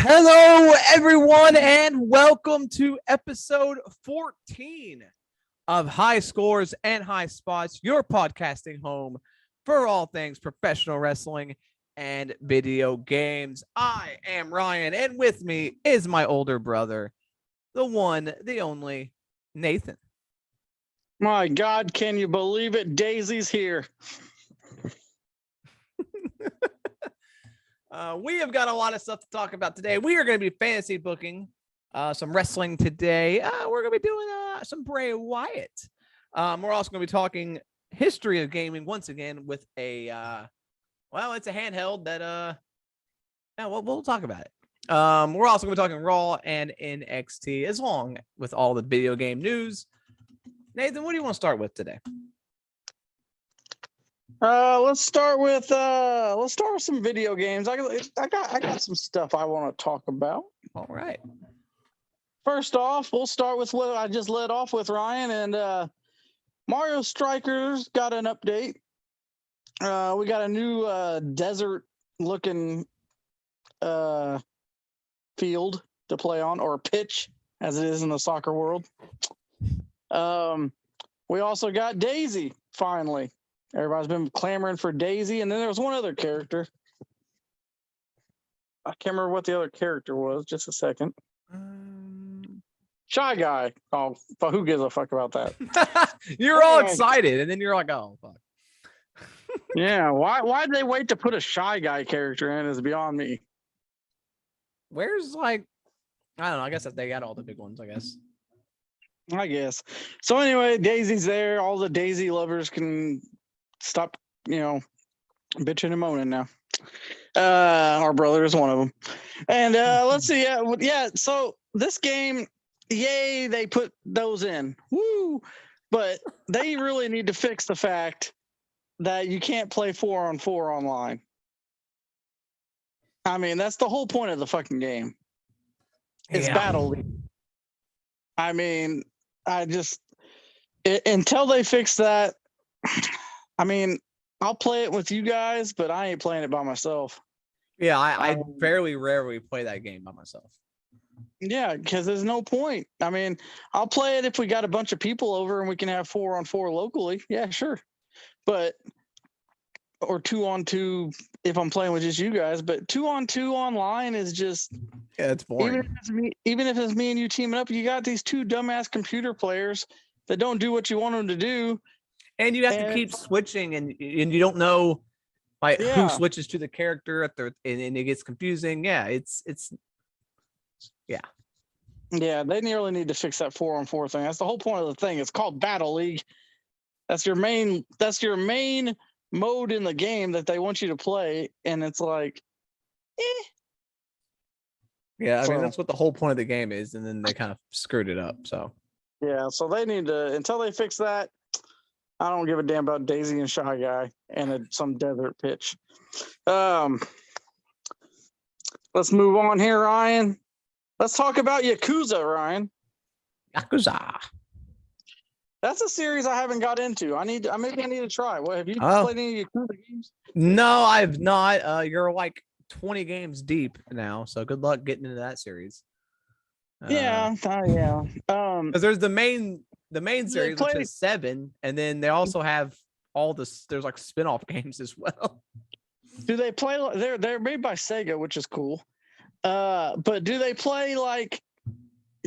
Hello, everyone, and welcome to episode 14 of High Scores and High Spots, your podcasting home for all things professional wrestling and video games. I am Ryan, and with me is my older brother, the one, the only, Nathan. My God, can you believe it? Daisy's here. We have got a lot of stuff to talk about today. We are going to be fantasy booking some wrestling today. We're going to be doing some Bray Wyatt. We're also going to be talking history of gaming once again with a, it's a handheld that, we'll talk about it. We're also going to be talking Raw and NXT as long with all the video game news. Nathan, what do you want to start with today? Let's start with some video games. I got some stuff I want to talk about. All right. First off, we'll start with what I just led off with, Ryan, and Mario Strikers got an update. We got a new desert-looking field to play on, or pitch, as it is in the soccer world. We also got Daisy, finally. Everybody's been clamoring for Daisy, and then there was one other character. I can't remember what the other character was. Just a second. Shy Guy. Oh, who gives a fuck about that? You're all excited, and then you're like, oh, fuck. Yeah, why'd they wait to put a Shy Guy character in is beyond me. Where's, I don't know. I guess that they got all the big ones, I guess. So anyway, Daisy's there. All the Daisy lovers can stop, bitching and moaning now. Our brother is one of them. And let's see. Yeah. So this game, yay, they put those in. Woo! But they really need to fix the fact that you can't play 4-on-4 online. I mean, that's the whole point of the fucking game. It's Battle League. I mean, until they fix that, I mean, I'll play it with you guys, but I ain't playing it by myself. Yeah, I fairly rarely play that game by myself. Yeah, because there's no point. I mean, I'll play it if we got a bunch of people over and we can have 4-on-4 locally. Yeah, sure. Or 2-on-2 if I'm playing with just you guys. But 2-on-2 online is just... Yeah, it's boring. Even if it's me and you teaming up, you got these two dumbass computer players that don't do what you want them to do. And you have to keep switching, and you don't know who switches to the character and it gets confusing. Yeah, yeah. Yeah, they really need to fix that 4-on-4 thing. That's the whole point of the thing. It's called Battle League. That's your main mode in the game that they want you to play, and it's like, Yeah, I mean, that's what the whole point of the game is, and then they kind of screwed it up. So yeah, so they need to, until they fix that, I don't give a damn about Daisy and Shy Guy and some desert pitch. Let's move on here, Ryan. Let's talk about Yakuza, Ryan. Yakuza. That's a series I haven't got into. Maybe I need to try. What, have you played any Yakuza games? No, I've not. You're like 20 games deep now, so good luck getting into that series. Yeah. Because there's the main series, which is 7, and then they also have there's like spin-off games as well. Do they play? They're made by Sega, which is cool. But do they play like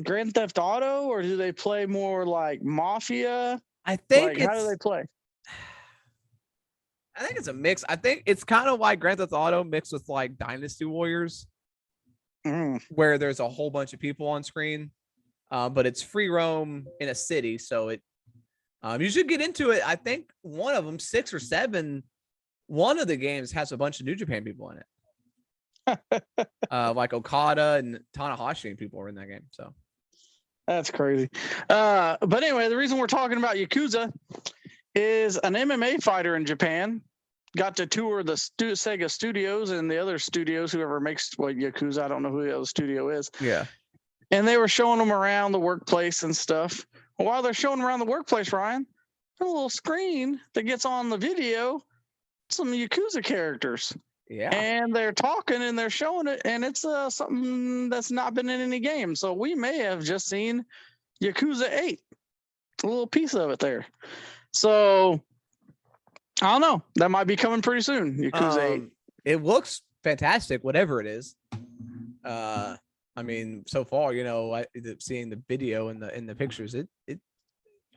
Grand Theft Auto, or do they play more like Mafia? I think how do they play? I think it's a mix. I think it's kind of like Grand Theft Auto mixed with like Dynasty Warriors, where there's a whole bunch of people on screen, but it's free roam in a city. So you should get into it. I think one of them, 6 or 7, one of the games has a bunch of New Japan people in it. Like Okada and Tanahashi and people are in that game. So that's crazy. But anyway, the reason we're talking about Yakuza is an MMA fighter in Japan got to tour the Sega studios and the other studios, whoever makes Yakuza. I don't know who the other studio is. Yeah. And they were showing them around the workplace and stuff. Well, while they're showing them around the workplace, Ryan, there's a little screen that gets on the video some Yakuza characters. Yeah. And they're talking and they're showing it, and it's something that's not been in any game. So we may have just seen Yakuza 8, a little piece of it there. So I don't know. That might be coming pretty soon. Yakuza 8. It looks fantastic, whatever it is. I mean, so far, seeing the video and the pictures,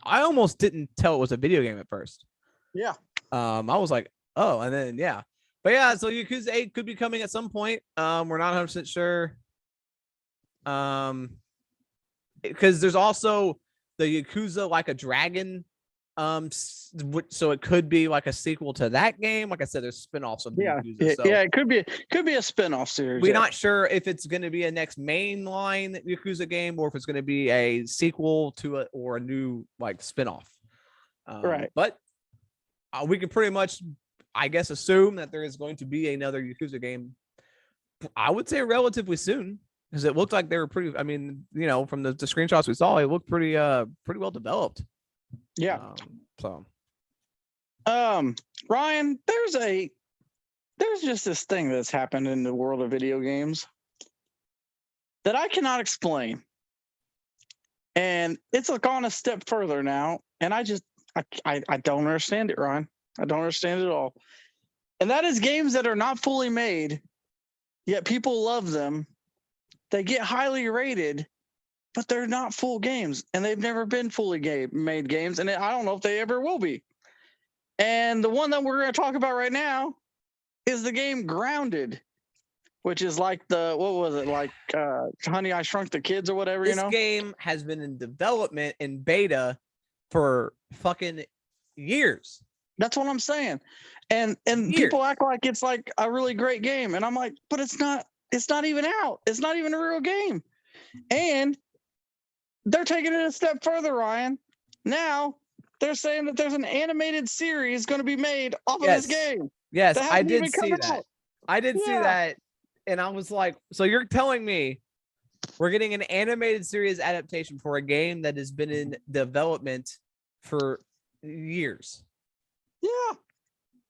I almost didn't tell it was a video game at first. Yeah. I was like, oh, and then yeah. But yeah, so Yakuza 8 could be coming at some point. We're not 100% sure. Because there's also the Yakuza Like a Dragon. So it could be like a sequel to that game. Like I said, there's spin-offs of Yakuza. So it could be a spin-off series. We're not sure if it's going to be a next mainline Yakuza game or if it's going to be a sequel to it or a new like spin-off. Right. But we can pretty much, I guess, assume that there is going to be another Yakuza game. I would say relatively soon, because it looked like they were pretty. I mean, from the screenshots we saw, it looked pretty well developed. Yeah. Ryan, there's just this thing that's happened in the world of video games that I cannot explain, and it's gone a step further now, and I don't understand it, Ryan. I don't understand it at all. And that is games that are not fully made, yet people love them. They get highly rated, but they're not full games, and they've never been fully made games, and I don't know if they ever will be. And the one that we're going to talk about right now is the game Grounded, which is like Honey, I Shrunk the Kids or whatever, This game has been in development in beta for fucking years. That's what I'm saying. And people act like it's like a really great game, and I'm like, but it's not even out. It's not even a real game. And they're taking it a step further, Ryan. Now they're saying that there's an animated series going to be made off of this game. Yes, I did see that. I did see that. And I was like, so you're telling me we're getting an animated series adaptation for a game that has been in development for years? Yeah.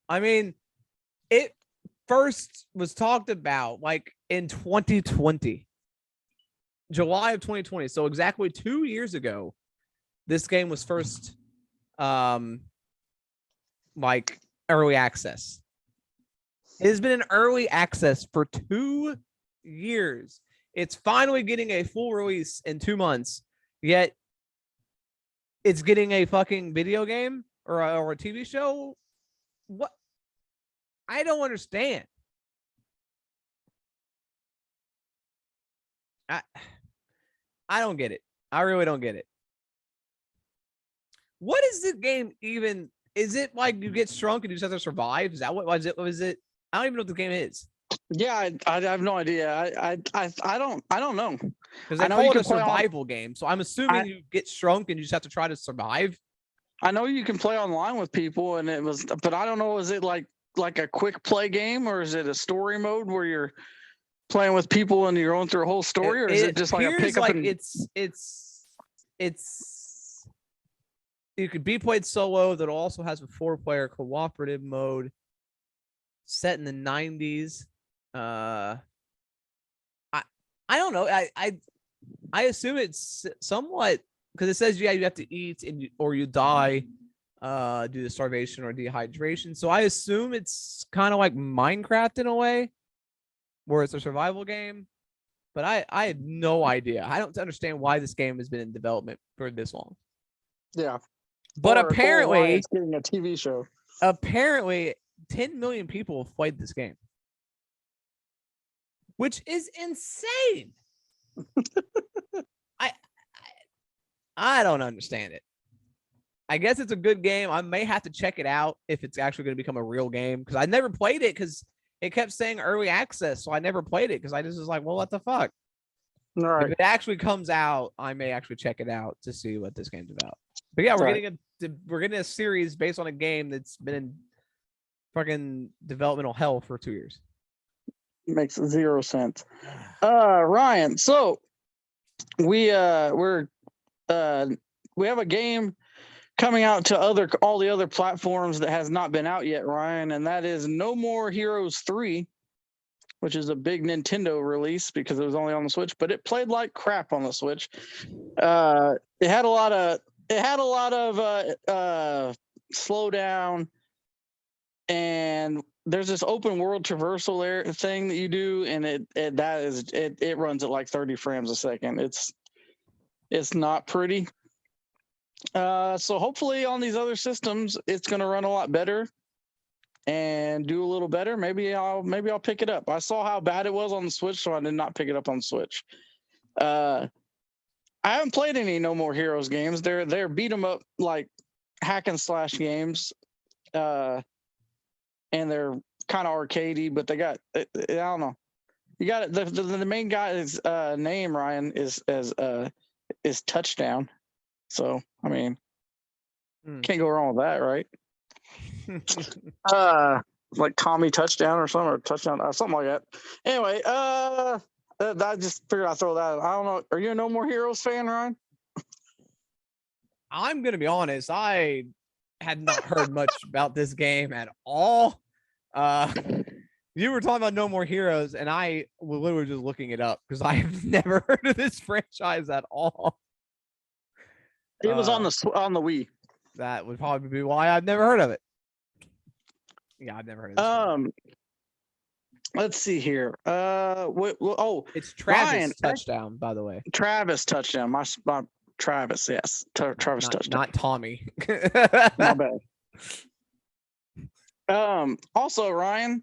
I mean, it first was talked about like in 2020. July of 2020. So exactly 2 years ago, this game was first like early access. It has been in early access for 2 years. It's finally getting a full release in 2 months, yet it's getting a fucking video game or a TV show. What? I don't understand. I don't get it. I really don't get it. What is this game even? Is it like you get shrunk and you just have to survive? Is that what was it? Was it? I don't even know what the game is. Yeah, I have no idea. I don't know. Because they call it a survival game, so I'm assuming you get shrunk and you just have to try to survive. I know you can play online with people, but I don't know. Is it like a quick play game, or is it a story mode where you're playing with people and you're going through a whole story, or is it just like a pickup? Like it's you could be played solo. That also has a 4-player cooperative mode set in the 90s. I don't know. I assume it's somewhat, because it says you have to eat or you die due to starvation or dehydration. So I assume it's kind of like Minecraft in a way, where it's a survival game. But I have no idea. I don't understand why this game has been in development for this long. Yeah. But apparently it's getting a TV show. Apparently 10 million people have played this game, which is insane. I don't understand it. I guess it's a good game. I may have to check it out if it's actually going to become a real game, because I never played it because it kept saying early access, so I never played it because I just was like, well, what the fuck? All right. If it actually comes out, I may actually check it out to see what this game's about. But yeah, we're getting a series based on a game that's been in fucking developmental hell for 2 years. Makes zero sense. Ryan, so we have a game coming out to all the other platforms that has not been out yet, Ryan, and that is No More Heroes 3. which is a big Nintendo release because it was only on the Switch, but it played like crap on the Switch. It had a lot of slowdown, and there's this open world traversal thing that you do, and it runs at like 30 frames a second. It's not pretty. So hopefully on these other systems, it's going to run a lot better and do a little better. Maybe I'll pick it up. I saw how bad it was on the Switch, so I did not pick it up on the Switch. I haven't played any No More Heroes games. They're beat 'em up like hack and slash games, and they're kind of arcadey, but they got I don't know. You got it. The main guy's name, Ryan, is Touchdown. So I mean, can't go wrong with that, right? Like Tommy Touchdown or something, or Touchdown, something like that. Anyway, I just figured I'd throw that out. I don't know. Are you a No More Heroes fan, Ryan? I'm gonna be honest. I had not heard much about this game at all. You were talking about No More Heroes, and I was literally just looking it up because I have never heard of this franchise at all. It was on the Wii. That would probably be why I've never heard of it. Yeah, I've never heard of this. Let's see here. It's Travis Ryan, Touchdown, by the way. Travis Touchdown. My Travis, yes. Travis Touchdown. Not Tommy. My bad. Also, Ryan,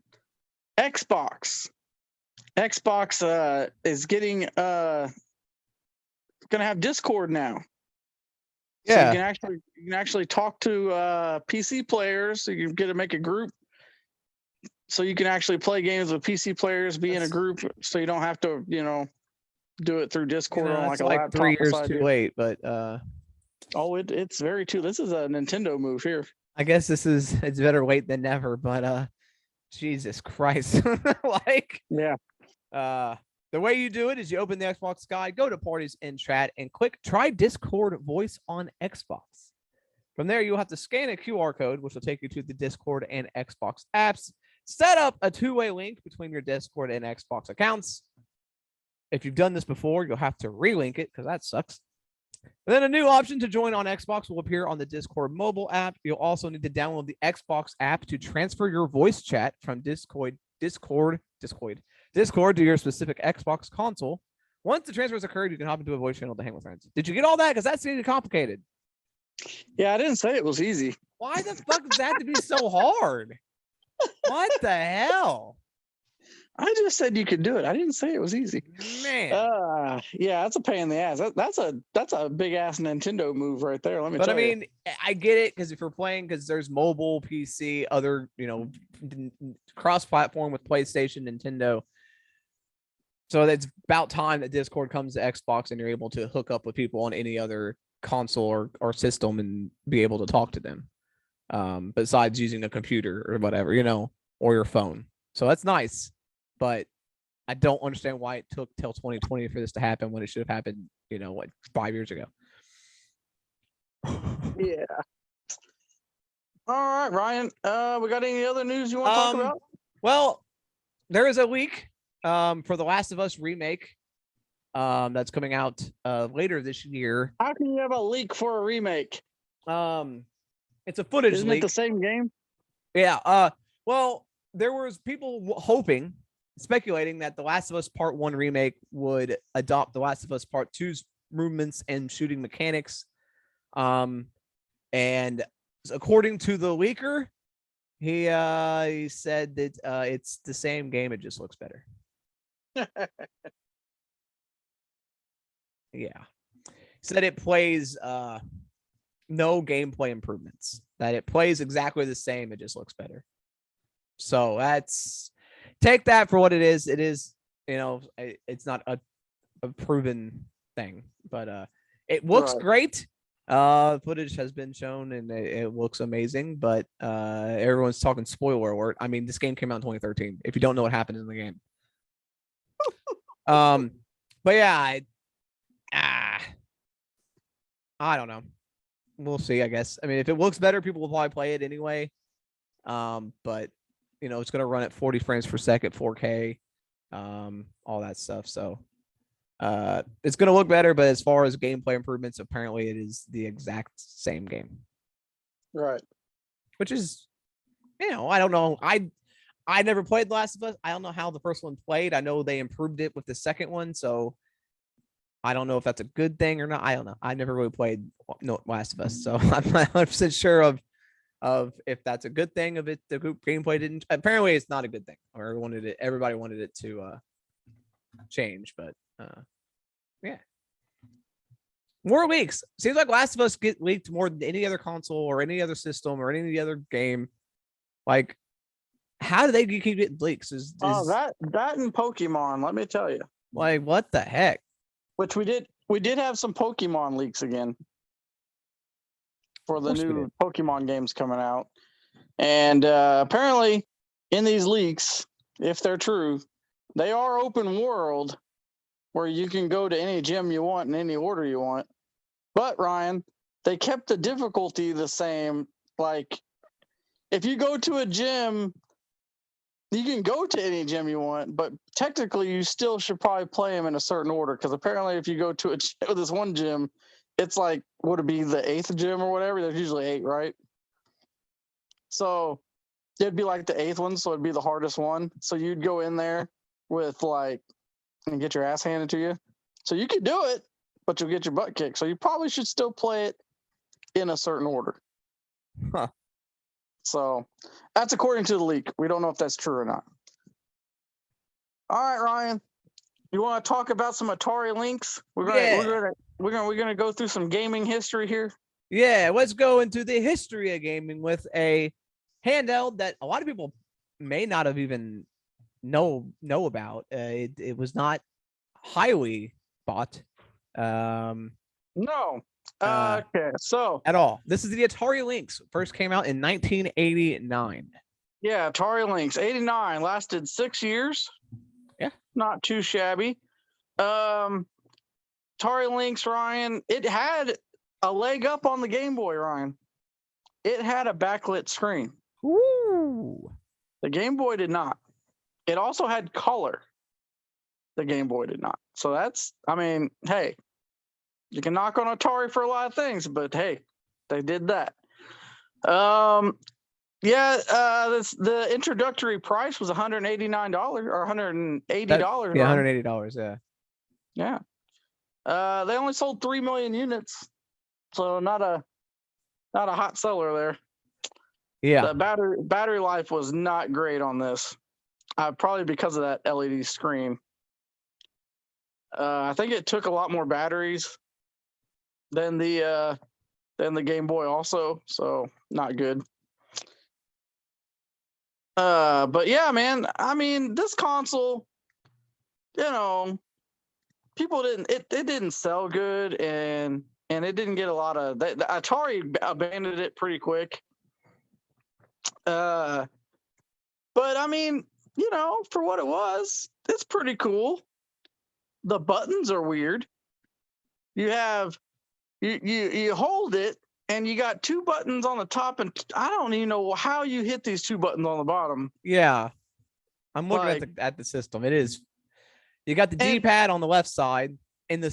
Xbox is getting gonna have Discord now. Yeah, so you can actually talk to PC players. So you can make a group, so you can actually play games with PC players, be in a group, so you don't have to, do it through Discord on like a laptop. 3 years too late, but it's very too. This is a Nintendo move here. I guess it's better late than never, but Jesus Christ. The way you do it is you open the Xbox guide, go to parties in chat, and click try Discord voice on Xbox. From there, you'll have to scan a QR code, which will take you to the Discord and Xbox apps. Set up a two-way link between your Discord and Xbox accounts. If you've done this before, you'll have to relink it because that sucks. And then a new option to join on Xbox will appear on the Discord mobile app. You'll also need to download the Xbox app to transfer your voice chat from Discord to your specific Xbox console. Once the transfer has occurred, you can hop into a voice channel to hang with friends. Did you get all that? Because that seemed complicated. Yeah, I didn't say it was easy. Why the fuck does that have to be so hard? What the hell? I just said you could do it. I didn't say it was easy. Man. Yeah, that's a pain in the ass. That's a big ass Nintendo move right there. Let me tell you. But I mean, I get it because if you're playing, because there's mobile, PC, other, cross-platform with PlayStation, Nintendo. So it's about time that Discord comes to Xbox and you're able to hook up with people on any other console or system and be able to talk to them. Besides using a computer or whatever, or your phone. So that's nice. But I don't understand why it took till 2020 for this to happen when it should have happened, 5 years ago. Yeah. All right, Ryan. We got any other news you want to talk about? Well, there is a leak for the Last of Us remake that's coming out later this year. How can you have a leak for a remake? It's a footage leak. Isn't it the same game? Yeah. Well, there was people speculating that The Last of Us Part 1 remake would adopt The Last of Us Part 2's movements and shooting mechanics. And according to the leaker, he said that it's the same game, it just looks better. Yeah. Said it plays no gameplay improvements. That it plays exactly the same, it just looks better. So take that for what it is. It is, it's not a proven thing, but it looks great. Footage has been shown and it looks amazing, but everyone's talking spoiler alert. I mean, this game came out in 2013. If you don't know what happened in the game. But yeah, I don't know. We'll see, I guess. I mean, if it looks better, people will probably play it anyway. But it's going to run at 40 frames per second, 4K. all that stuff. So it's going to look better, but as far as gameplay improvements, apparently it is the exact same game. Right. Which is, I don't know. I never played The Last of Us. I don't know how the first one played. I know they improved it with the second one, so I don't know if that's a good thing or not. I don't know. I never really played Last of Us, so I'm not 100% sure of if that's a good thing. Of it, the gameplay didn't. Apparently, it's not a good thing. Or everybody wanted it to change, but yeah. More leaks. Seems like Last of Us get leaked more than any other console or any other system or any other game. Like, how do they keep getting leaks? That and Pokemon, let me tell you. Like, what the heck? Which we did have some Pokemon leaks again for the new Pokemon games coming out. And apparently in these leaks, if they're true, they are open world where you can go to any gym you want in any order you want. But Ryan, they kept the difficulty the same. Like, if you go to a gym, you can go to any gym you want, but technically you still should probably play them in a certain order. Because apparently if you go to this one gym, it's like, would it be the 8th gym or whatever? There's usually 8, right? So it'd be like the 8th one, so it'd be the hardest one. So you'd go in there with and get your ass handed to you. So you could do it, but you'll get your butt kicked. So you probably should still play it in a certain order. Huh. So that's according to the leak. We don't know if that's true or not. All right, Ryan, you want to talk about some Atari Lynx? We're gonna go through some gaming history here. Yeah, let's go into the history of gaming with a handheld that a lot of people may not have even know about. It was not highly bought. No. Okay, so at all. This is the Atari Lynx. First came out in 1989. Yeah, Atari Lynx 89 lasted 6 years. Yeah, not too shabby. Atari Lynx, Ryan, it had a leg up on the Game Boy, Ryan. It had a backlit screen. Ooh. The Game Boy did not. It also had color. The Game Boy did not. So that's, hey, you can knock on Atari for a lot of things, but hey, they did that. The introductory price was $189 or $180. Yeah, $180. Yeah. They only sold 3 million units, so not a hot seller there. Yeah. The battery life was not great on this, probably because of that LED screen. I think it took a lot more batteries than the Game Boy also, so not good. But yeah, man, this console, people it didn't sell good, and it didn't get a lot of the Atari abandoned it pretty quick. But for what it was, it's pretty cool. The buttons are weird. You have you hold it, and you got 2 buttons on the top, and I don't even know how you hit these 2 buttons on the bottom. Yeah, I'm looking at the system. It is, you got the D-pad on the left side, in the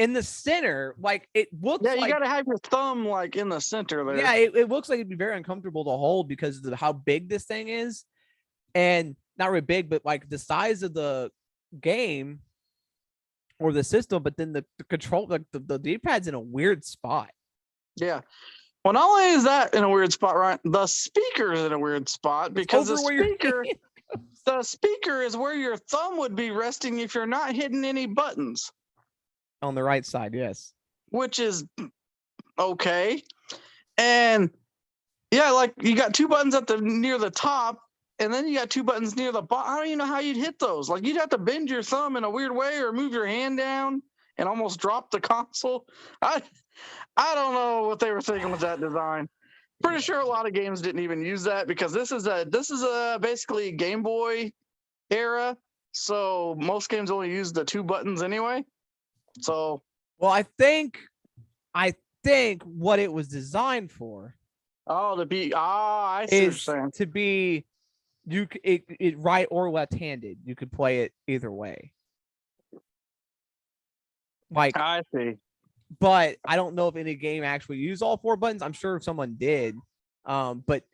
in the center, it looks. Yeah, you got to have your thumb in the center there. Yeah, it looks like it'd be very uncomfortable to hold because of how big this thing is, and not really big, but the size of the game or the system. But then the control, the D-pad's in a weird spot. Yeah. Well, not only is that in a weird spot, right? The speaker's in a weird spot because the speaker is where your thumb would be resting if you're not hitting any buttons. On the right side, yes. Which is okay. And yeah, you got 2 buttons near the top, and then you got 2 buttons near the bottom. I don't even know how you'd hit those. You'd have to bend your thumb in a weird way or move your hand down and almost drop the console. I don't know what they were thinking with that design. Pretty sure a lot of games didn't even use that, because this is basically Game Boy era. So most games only use the 2 buttons anyway. So, well, I think what it was designed for. I see what you're saying. To be it right or left-handed. You could play it either way. Like, I see. but I don't know if any game actually used all 4 buttons. I'm sure if someone did, but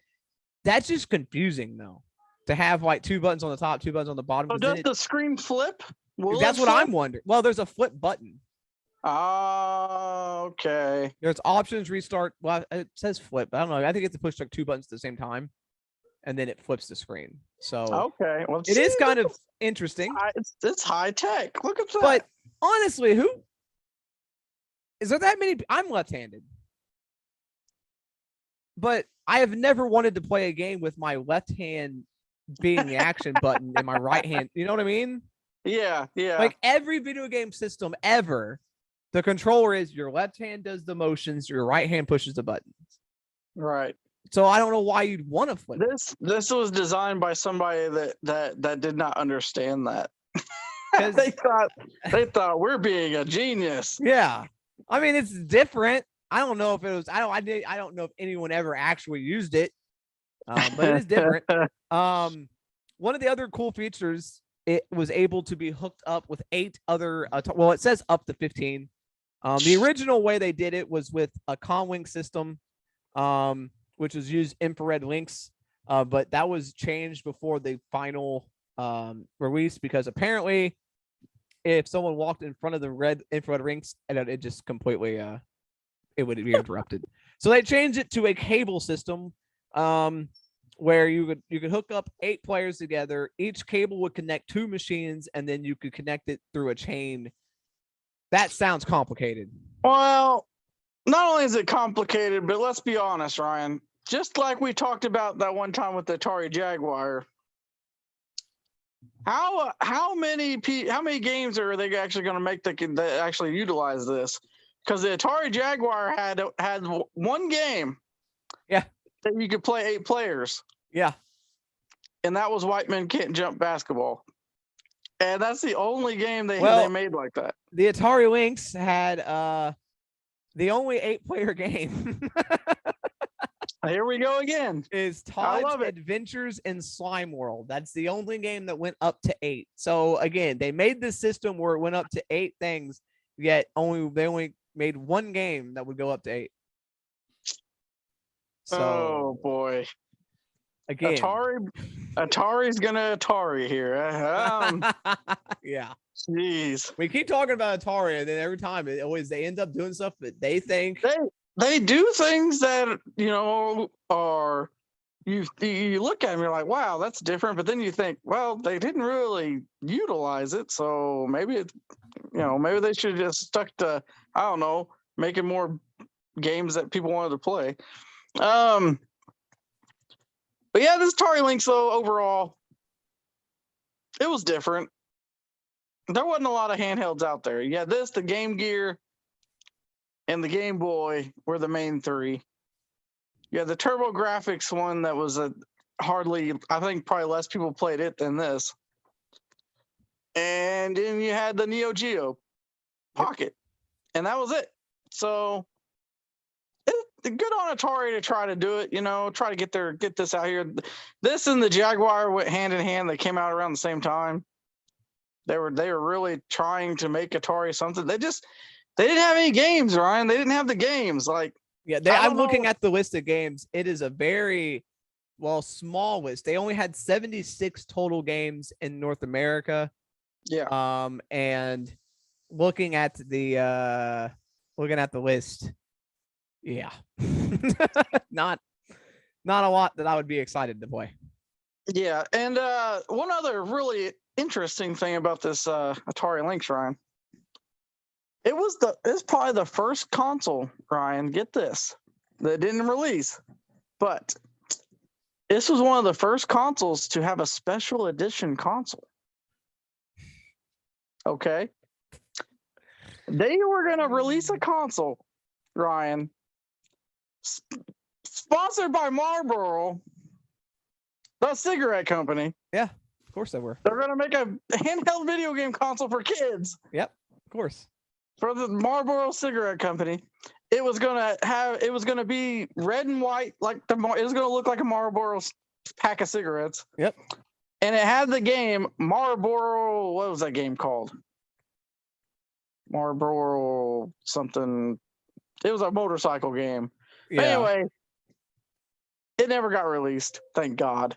that's just confusing though. To have like 2 buttons on the top, 2 buttons on the bottom. So does the screen flip? That's what I'm wondering. Well, there's a flip button. Oh, okay. There's options, restart. Well, it says flip. I don't know. I think it's to push like 2 buttons at the same time, and then it flips the screen. So okay, well, it is kind of interesting. It's high tech. Look at that. But honestly, who is there that many? I'm left-handed, but I have never wanted to play a game with my left hand being the action button and my right hand. You know what I mean? Yeah. Like every video game system ever, the controller is your left hand does the motions, your right hand pushes the buttons. Right. So I don't know why you'd want to flip. This was designed by somebody that did not understand that. they thought we're being a genius. Yeah. I mean, it's different. I don't know if it was. I don't know if anyone ever actually used it, but it is different. One of the other cool features, it was able to be hooked up with 8 other. Well, it says up to 15. The original way they did it was with a Conlink system, which was used infrared links, but that was changed before the final release because apparently, if someone walked in front of the red infrared rings, and it just completely it would be interrupted. So they changed it to a cable system, where you could hook up 8 players together. Each cable would connect 2 machines, and then you could connect it through a chain. That sounds complicated. Well, not only is it complicated, but let's be honest, Ryan. Just like we talked about that one time with the Atari Jaguar, how many games are they actually going to make that actually utilize this? Because the Atari Jaguar had one game, yeah, that you could play 8 players, yeah, and that was White Men Can't Jump Basketball, and that's the only game they made like that. The Atari Lynx had the only 8-player game. Here we go again. Is Todd's Adventures in Slime World. That's the only game that went up to 8. So again, they made this system where it went up to 8 things, yet they only made one game that would go up to 8. So, oh boy. Again, Atari's gonna Atari here. Yeah. Jeez. We keep talking about Atari, and then every time they end up doing stuff that they think they do things that are you look at them, you're like, wow, that's different. But then you think, well, they didn't really utilize it, so maybe maybe they should have just stuck to, I don't know, making more games that people wanted to play. But yeah, this Atari Lynx, though, overall, it was different. There wasn't a lot of handhelds out there. Yeah, the Game Gear, and the Game Boy were the main 3. Yeah, the TurboGrafx one that was hardly, I think probably less people played it than this. And then you had the Neo Geo Pocket, and that was it. So good on Atari to try to do it, try to get this out here. This and the Jaguar went hand in hand. They came out around the same time. They were really trying to make Atari something. They didn't have any games, Ryan. They didn't have the games. I'm looking at the list of games. It is a very small list. They only had 76 total games in North America. Yeah. And looking at the list, yeah, not a lot that I would be excited to play. Yeah, and one other really interesting thing about this Atari Lynx, Ryan. It's probably the first console, Ryan, get this, that didn't release, but this was one of the first consoles to have a special edition console. Okay. They were going to release a console, Ryan, sponsored by Marlboro, the cigarette company. Yeah, of course they were. They're going to make a handheld video game console for kids. Yep, of course. For the Marlboro cigarette company. It was going to be red and white, it was going to look like a Marlboro pack of cigarettes. Yep. And it had the game Marlboro. What was that game called? Marlboro something. It was a motorcycle game. Yeah. Anyway, it never got released. Thank God.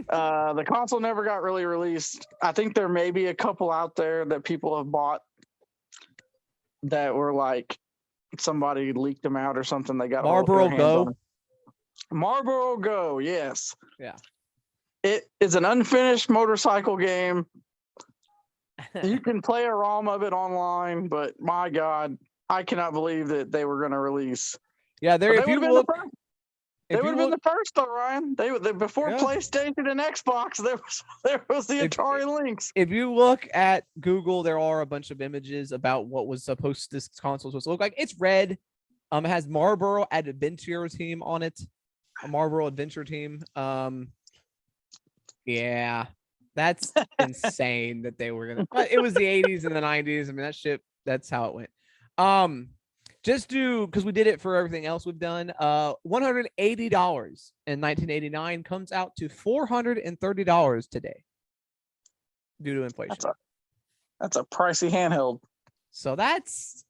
The console never got really released. I think there may be a couple out there that people have bought that were like somebody leaked them out or something. They got Marlboro Go. Marlboro Go, yes. Yeah. It is an unfinished motorcycle game. You can play a ROM of it online, but my God, I cannot believe that they were going to release. Yeah, there. If you look, they would have been the first, though, Ryan. They before PlayStation and Xbox. There was the Atari Lynx. If you look at Google, there are a bunch of images about what was supposed this console was supposed to look like. It's red. It has Marlboro Adventure Team on it. A Marlboro Adventure Team. Yeah, that's insane that they were gonna. But it was the 80s and the 90s. I mean, that shit. That's how it went. Just because we did it for everything else we've done. $180 in 1989 comes out to $430 today due to inflation. That's a pricey handheld. So that's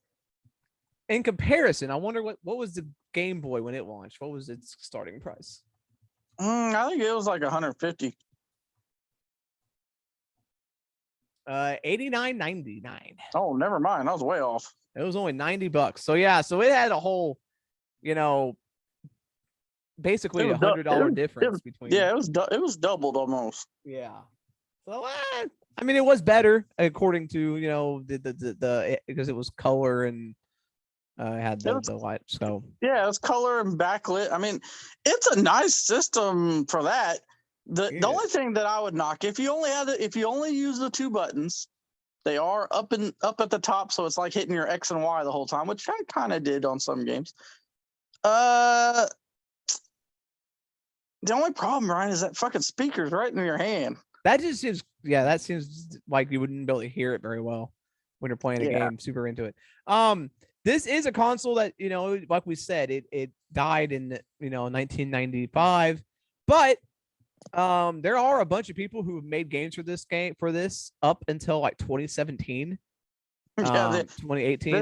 in comparison. I wonder what was the Game Boy when it launched? What was its starting price? I think it was like $150. $89.99. Oh, never mind. I was way off. It was only $90. So yeah, so it had a whole, basically $100 difference between. Yeah, it was doubled almost. Yeah. So I mean, it was better according to the because it was color and had the light. So yeah, it was color and backlit. I mean, it's a nice system for that. The only thing that I would knock, if you only use the two buttons, they are up at the top, so it's like hitting your X and Y the whole time, which I kind of did on some games. The only problem, Ryan, is that fucking speaker's right in your hand. That just seems, that seems like you wouldn't be able to hear it very well when you're playing a game super into it. This is a console that, like we said, it died in 1995, but there are a bunch of people who have made games for this up until like 2017. 2018.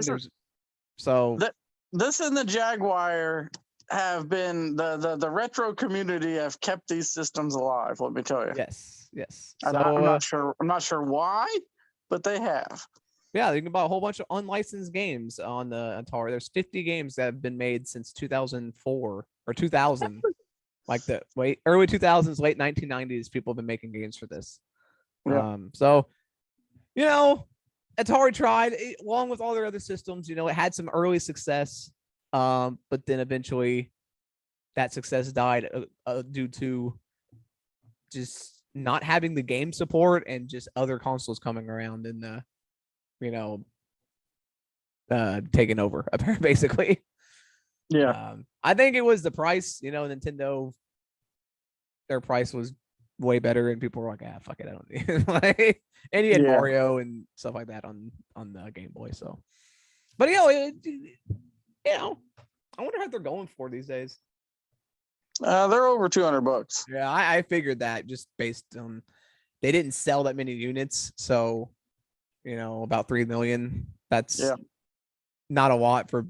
This and the Jaguar have been the retro community have kept these systems alive, let me tell you. Yes. So, I'm not sure why, but they have. Yeah, you can buy a whole bunch of unlicensed games on the Atari. There's 50 games that have been made since 2004 or 2000. Like the early 2000s, late 1990s, people have been making games for this. Yeah. So, Atari tried, along with all their other systems, it had some early success, but then eventually that success died due to just not having the game support and just other consoles coming around and, taking over, basically. Yeah. I think it was the price, Nintendo, their price was way better and people were like, fuck it, I don't need it. And you had Mario and stuff like that on the Game Boy. So, but I wonder how they're going for these days. They're over $200. Yeah, I figured that just based on they didn't sell that many units, so about 3 million. That's not a lot for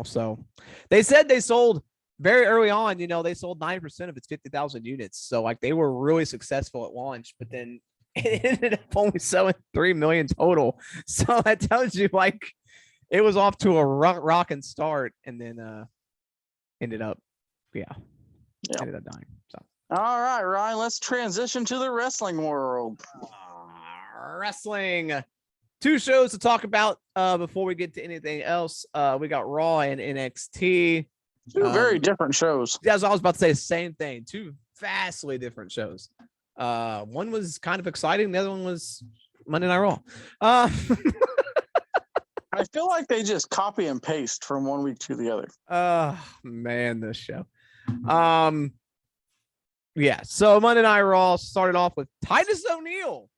So they said they sold very early on. They sold 9% of its 50,000 units. So like they were really successful at launch, but then it ended up only selling 3 million total. So that tells you like it was off to a rocking start, and then ended up dying. So all right, Ryan, let's transition to the wrestling world. Wrestling. 2 shows to talk about before we get to anything else. We got Raw and NXT. 2 very different shows. Yeah, I was about to say the same thing. 2 vastly different shows. One was kind of exciting. The other one was Monday Night Raw. I feel like they just copy and paste from one week to the other. Man, this show. So Monday Night Raw started off with Titus O'Neil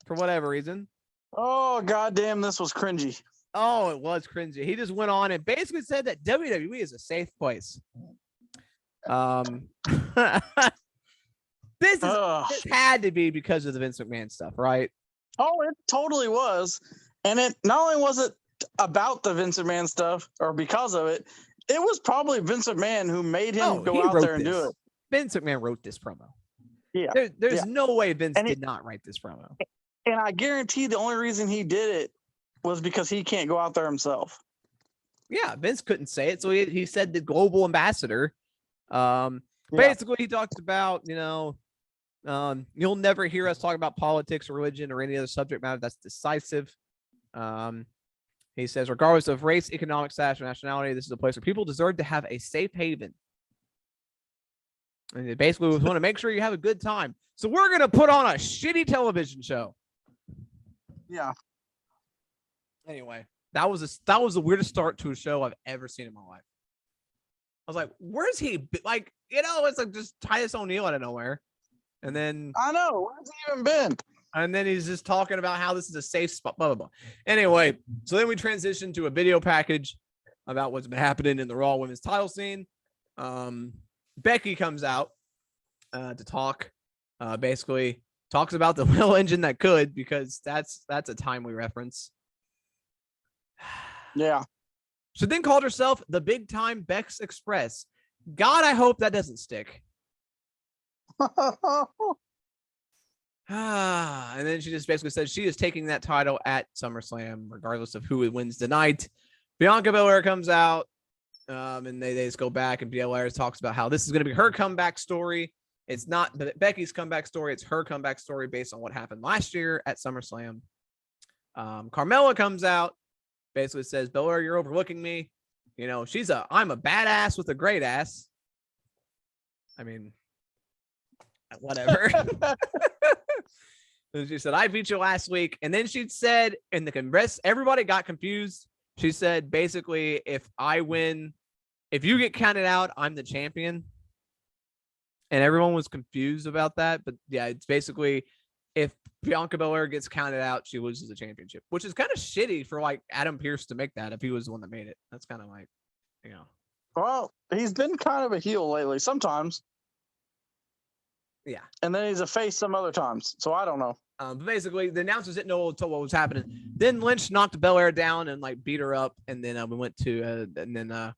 for whatever reason. Oh, goddamn, this was cringy. Oh, it was cringy. He just went on and basically said that WWE is a safe place. This Ugh. had to be because of the Vince McMahon stuff, right? Oh, it totally was. And it not only was it about the Vince McMahon stuff or because of it, it was probably Vince McMahon who made him go out there and do it. Vince McMahon wrote this promo. Yeah. There's no way Vince did not write this promo. And I guarantee the only reason he did it was because he can't go out there himself. Yeah, Vince couldn't say it, so he said the global ambassador. Basically, he talked about, you'll never hear us talk about politics or religion or any other subject matter that's decisive. He says, regardless of race, economic status, or nationality, this is a place where people deserve to have a safe haven. And basically, we want to make sure you have a good time. So we're going to put on a shitty television show. Yeah. Anyway, that was the weirdest start to a show I've ever seen in my life. I was like, where's he? Like, it's like just Titus O'Neil out of nowhere. And then I know. Where's he even been? And then he's just talking about how this is a safe spot, blah, blah, blah. Anyway, so then we transition to a video package about what's been happening in the Raw women's title scene. Becky comes out to talk, basically talks about the little engine that could, because that's a timely reference. Yeah. She then called herself the Big Time Bex Express. God, I hope that doesn't stick. And then she just basically said she is taking that title at SummerSlam, regardless of who wins the night. Bianca Belair comes out, and they just go back, and Belair talks about how this is going to be her comeback story. It's not Becky's comeback story. It's her comeback story based on what happened last year at SummerSlam. Carmella comes out, basically says, Belair, you're overlooking me. I'm a badass with a great ass. I mean, whatever. She said, I beat you last week. And then she said, in the congress, everybody got confused. She said, basically, if I win, if you get counted out, I'm the champion. And everyone was confused about that. But yeah, it's basically, if Bianca Belair gets counted out, she loses the championship, which is kind of shitty for like Adam Pearce to make that if he was the one that made it. That's kind of like, Well, he's been kind of a heel lately sometimes. Yeah. And then he's a face some other times. So I don't know. But basically, the announcers didn't know what was happening. Then Lynch knocked Belair down and like beat her up. And then we went to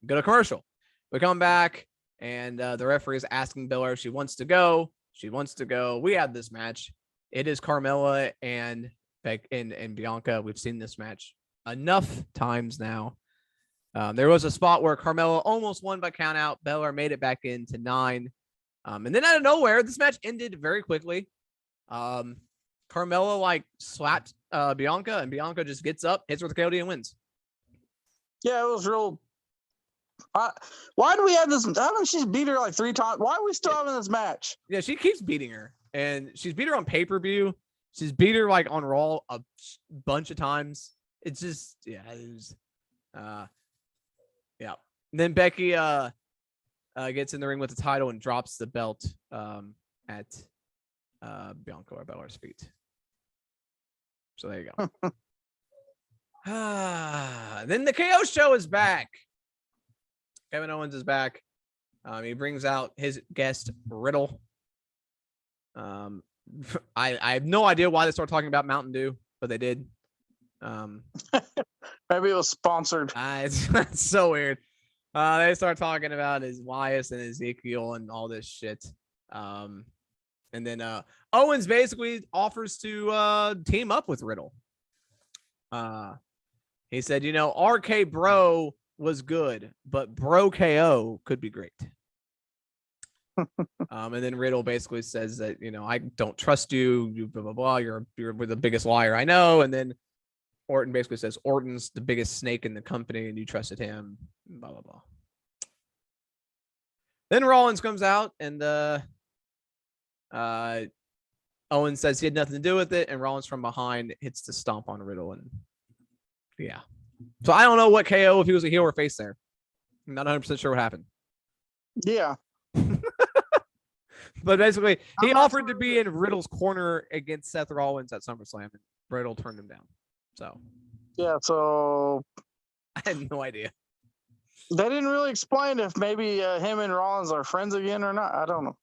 go to commercial. We come back, and the referee is asking Belair if she wants to go. She wants to go. We had this match. It is Carmella and Bianca. We've seen this match enough times now. There was a spot where Carmella almost won by count out. Belair made it back into 9. And then out of nowhere, this match ended very quickly. Carmella like slapped Bianca, and Bianca just gets up, hits her with the KOD, and wins. Yeah, it was real. Why do we have this? Haven't she beat her like 3 times? Why are we still having this match? Yeah, she keeps beating her, and she's beat her on pay-per-view. She's beat her like on Raw a bunch of times. It's just, yeah, it was, yeah. And then Becky gets in the ring with the title and drops the belt at Bianca or Belair's feet. So there you go. Then the KO show is back. Kevin Owens is back. He brings out his guest Riddle. I have no idea why they started talking about Mountain Dew, but they did. Maybe it was sponsored. It's so weird. They start talking about his Wyatt and Ezekiel and all this shit. And then Owens basically offers to team up with Riddle. He said, RK Bro was good, but Bro KO could be great. And then Riddle basically says that, I don't trust you, you blah, blah, blah. You're the biggest liar I know. And then Orton basically says Orton's the biggest snake in the company and you trusted him, blah, blah, blah. Then Rollins comes out and Owens says he had nothing to do with it, and Rollins from behind hits the stomp on Riddle. And yeah. So I don't know what KO, if he was a heel or face there. I'm not 100% sure what happened. Yeah. But basically, he offered to be in Riddle's corner against Seth Rollins at SummerSlam, and Riddle turned him down. So yeah, so I had no idea. They didn't really explain if maybe him and Rollins are friends again or not. I don't know.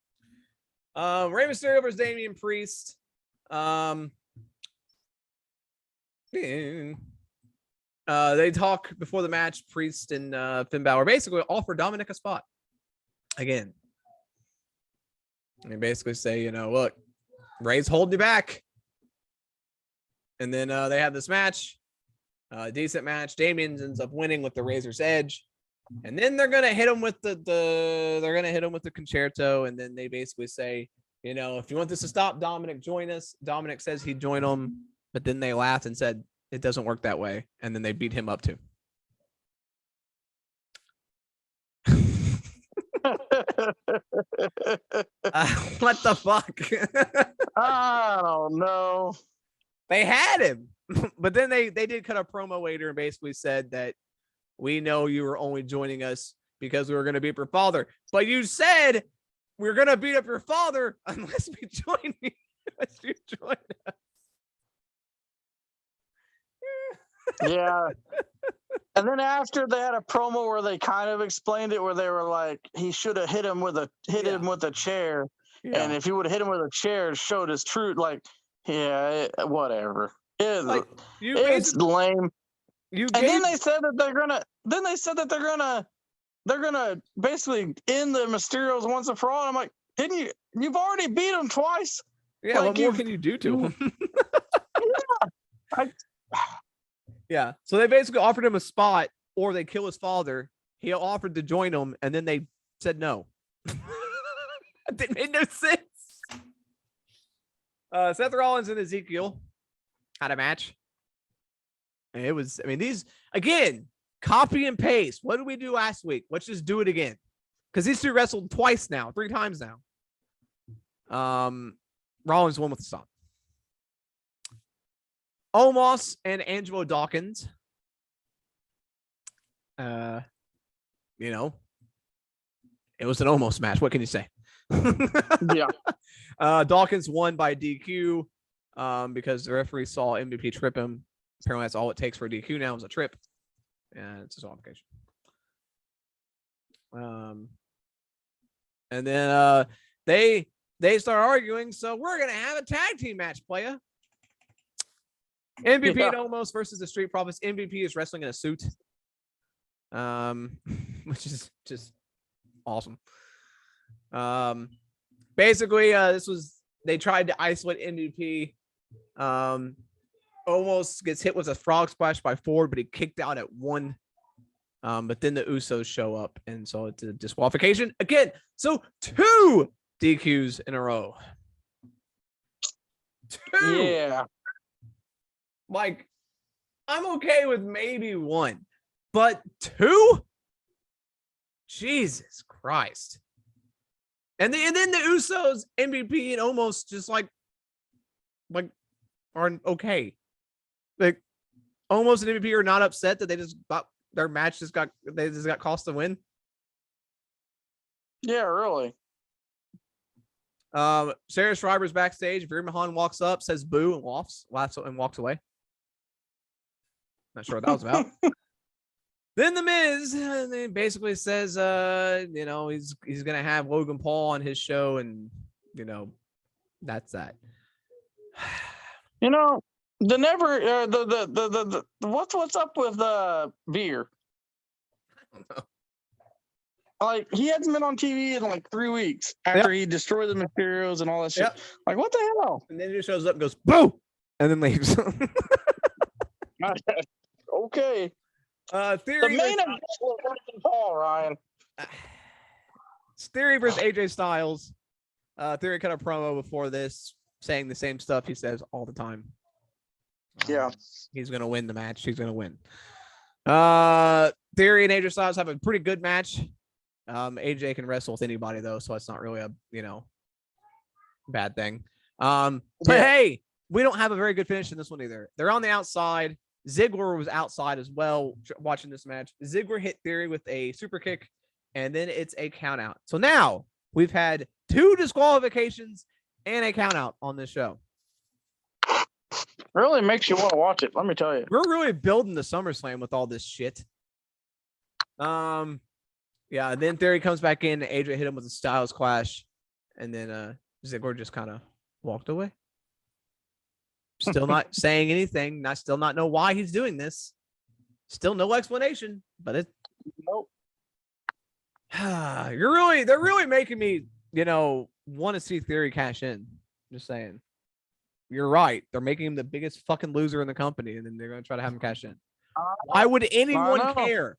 Rey Mysterio versus Damian Priest. They talk before the match. Priest and Finn Balor basically offer Dominic a spot again. They basically say, look, Ray's holding you back. And then they have this match, decent match. Damian ends up winning with the Razor's Edge, and then they're gonna hit him with the concerto. And then they basically say, if you want this to stop, Dominic, join us. Dominic says he'd join them, but then they laughed and said it doesn't work that way, and then they beat him up too. What the fuck? I don't know. They had him, but then they did cut a promo later and basically said that we know you were only joining us because we were going to beat your father, but you said we're going to beat up your father unless we join you. Unless you join us. Yeah. And then after they had a promo where they kind of explained it, where they were like, he should have hit him with a chair. Yeah. And if he would have hit him with a chair, it showed his truth. Like, yeah, whatever. It's lame. Then they said that they're gonna basically end the Mysterios once and for all. And I'm like, you've already beat him twice. Yeah, what more can you do to him? Yeah. So they basically offered him a spot or they kill his father. He offered to join them, and then they said no. That made no sense. Seth Rollins and Ezekiel had a match. And it was, these, again, copy and paste. What did we do last week? Let's just do it again. Because these two wrestled twice now, 3 times now. Rollins won with the stop. Omos and Angelo Dawkins. It was an Omos match. What can you say? Yeah. Dawkins won by DQ because the referee saw MVP trip him. Apparently, that's all it takes for a DQ now is a trip, and it's a disqualification. And then they start arguing. So we're gonna have a tag team match, playa. MVP and Omos versus the Street Profits. MVP is wrestling in a suit, which is just awesome. Basically, they tried to isolate MVP. Almost gets hit with a frog splash by Ford, but he kicked out at 1. But then the Usos show up, and so it's a disqualification again. So 2 DQs in a row. 2. Yeah. Like, I'm okay with maybe 1, but 2? Jesus Christ. And then the Usos, MVP, and almost just like aren't okay. Like, almost and MVP are not upset that they just got their match got cost to win. Yeah, really. Sarah Schreiber's backstage. Veer Mahan walks up, says boo, and walks away. Not sure what that was about. Then the Miz basically says, he's gonna have Logan Paul on his show, and that's that. What's up with Veer? I don't know. Like, he hasn't been on TV in like 3 weeks after he destroyed the Mysterios and all that shit. Yep. Like, what the hell? And then he shows up and goes boo, and then leaves. Okay. Theory. The main event was Logan Paul, Ryan. Theory versus AJ Styles. Theory cut a promo before this, saying the same stuff he says all the time. Yeah. He's gonna win the match. He's gonna win. Theory and AJ Styles have a pretty good match. AJ can wrestle with anybody though, so it's not really a bad thing. But hey, we don't have a very good finish in this one either. They're on the outside. Ziggler was outside as well watching this match. Ziggler hit Theory with a super kick, and then it's a count out. So now we've had 2 disqualifications and a count out on this show. Really makes you want to watch it, let me tell you. We're really building the SummerSlam with all this shit. Yeah, and then Theory comes back in, AJ hit him with a Styles Clash, and then Ziggler just kind of walked away. Still not saying anything. Still not know why he's doing this. Still no explanation. But it. Nope. They're really making me, want to see Theory cash in. Just saying. You're right. They're making him the biggest fucking loser in the company, and then they're going to try to have him cash in. Why would anyone care?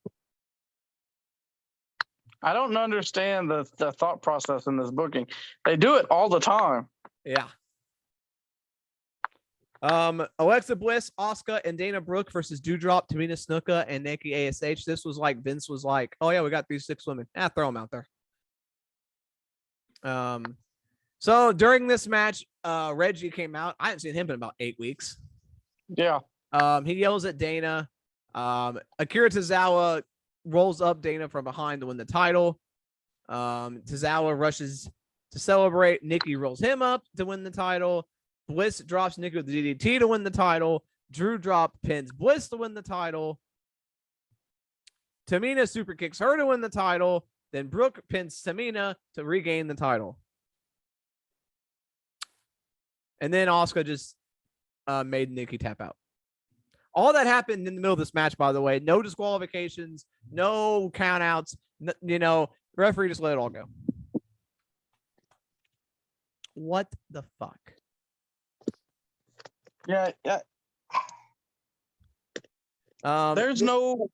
I don't understand the thought process in this booking. They do it all the time. Yeah. Alexa Bliss, Asuka, and Dana Brooke versus Doudrop, Tamina Snuka, and Nikki ASH. This was like Vince was like, "Oh yeah, we got these 6 women. Throw them out there." So during this match, Reggie came out. I haven't seen him in about 8 weeks. Yeah. He yells at Dana. Akira Tozawa rolls up Dana from behind to win the title. Tozawa rushes to celebrate. Nikki rolls him up to win the title. Bliss drops Nikki with the DDT to win the title. Drew pins Bliss to win the title. Tamina super kicks her to win the title. Then Brooke pins Tamina to regain the title. And then Asuka just made Nikki tap out. All that happened in the middle of this match, by the way. No disqualifications, no countouts. Referee just let it all go. What the fuck? Yeah. There's no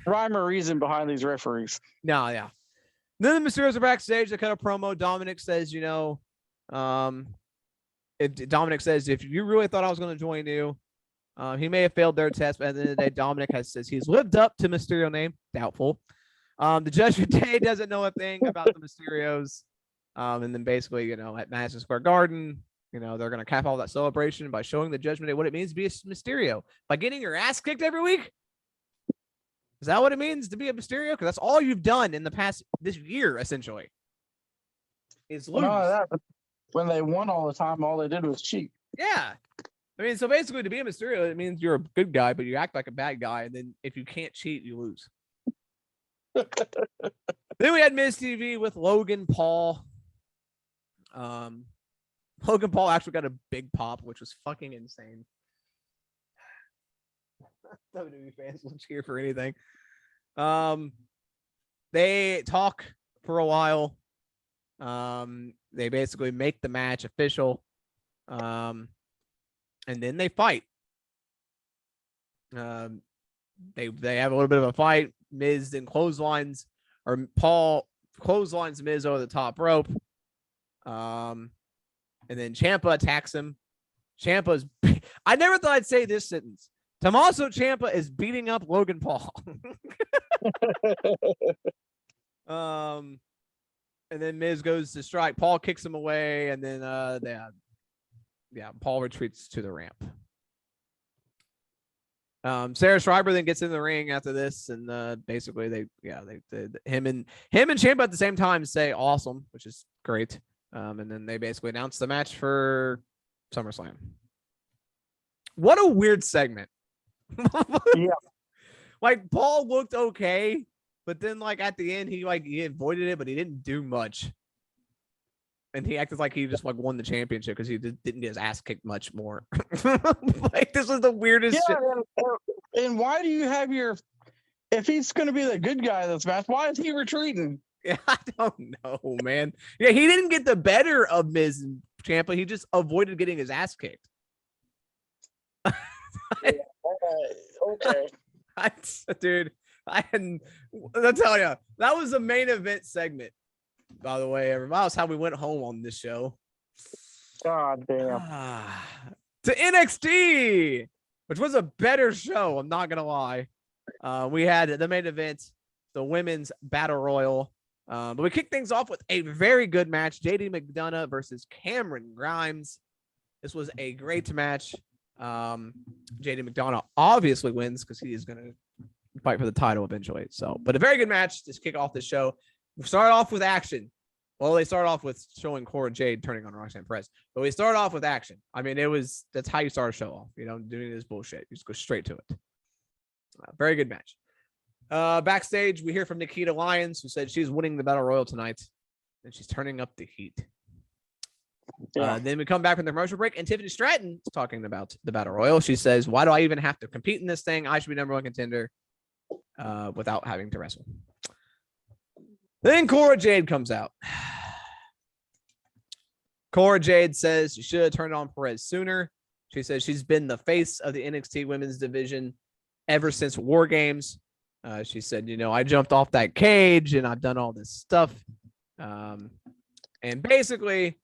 rhyme or reason behind these referees. No, yeah. Then the Mysterios are backstage. They cut a promo. Dominic says, Dominic says, if you really thought I was going to join you, he may have failed their test, but at the end of the day, Dominic says he's lived up to Mysterio name. Doubtful. The Judgment Day doesn't know a thing about the Mysterios. And then basically, at Madison Square Garden, they're going to cap all that celebration by showing the Judgment Day what it means to be a Mysterio. By getting your ass kicked every week? Is that what it means to be a Mysterio? Because that's all you've done in this year, essentially. Is lose. When they won all the time, all they did was cheat. Yeah. I mean, so basically to be a Mysterio, it means you're a good guy, but you act like a bad guy. And then if you can't cheat, you lose. Then we had Miz TV with Logan Paul. Logan Paul actually got a big pop, which was fucking insane. WWE fans will cheer for anything. They talk for a while. They basically make the match official. And then they fight. They have a little bit of a fight. Miz then clotheslines, or Paul clotheslines Miz over the top rope. And then Ciampa attacks him. Ciampa's. I never thought I'd say this sentence. Tommaso Ciampa is beating up Logan Paul. And then Miz goes to strike. Paul kicks him away, and then Paul retreats to the ramp. Sarah Schreiber then gets in the ring after this, and basically him and Ciampa at the same time say awesome, which is great. And then they basically announce the match for SummerSlam. What a weird segment. Yeah. Like Paul looked okay, but then at the end he avoided it, but he didn't do much. And he acted like he just won the championship because he didn't get his ass kicked much more. This is the weirdest shit. And why do you have if he's going to be the good guy in this match, why is he retreating? Yeah, I don't know, man. Yeah, he didn't get the better of Miz and Ciampa. He just avoided getting his ass kicked. Okay. Dude, I'll tell you, that was a main event segment. By the way, everybody, that's how we went home on this show. God damn. To NXT, which was a better show. I'm not gonna lie. We had the main event, the women's battle royal. But we kicked things off with a very good match. JD McDonough versus Cameron Grimes. This was a great match. JD McDonough obviously wins because he is going to fight for the title eventually. But a very good match to kick off the show. We start off with action. Well, they start off with showing Cora Jade turning on Roxanne Perez, but we start off with action. I mean, that's how you start a show off. Doing this bullshit. You just go straight to it. Very good match. Backstage, we hear from Nikita Lyons, who said she's winning the Battle Royal tonight, and she's turning up the heat. Yeah. Then we come back from the commercial break, and Tiffany Stratton is talking about the Battle Royal. She says, "Why do I even have to compete in this thing? I should be number one contender without having to wrestle." Then Cora Jade comes out. Cora Jade says she should have turned on Perez sooner. She says she's been the face of the NXT women's division ever since War Games. She said, I jumped off that cage and I've done all this stuff. And basically,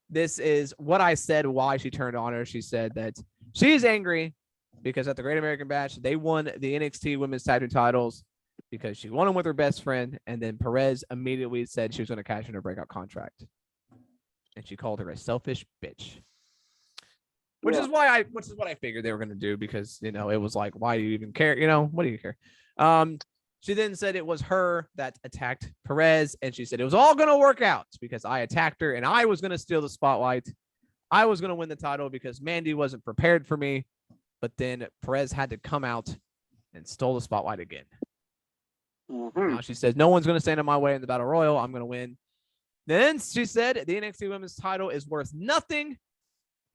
this is what I said why she turned on her. She said that she's angry because at the Great American Bash, they won the NXT women's tag team titles because she won them with her best friend. And then Perez immediately said she was going to cash in her breakout contract. And she called her a selfish bitch. Which is what I figured they were going to do because, it was like, why do you even care? What do you care? She then said it was her that attacked Perez, and she said it was all going to work out because I attacked her and I was going to steal the spotlight. I was going to win the title because Mandy wasn't prepared for me, but then Perez had to come out and stole the spotlight again. Now she says no one's going to stand in my way in the Battle Royal. I'm going to win. Then she said the NXT Women's title is worth nothing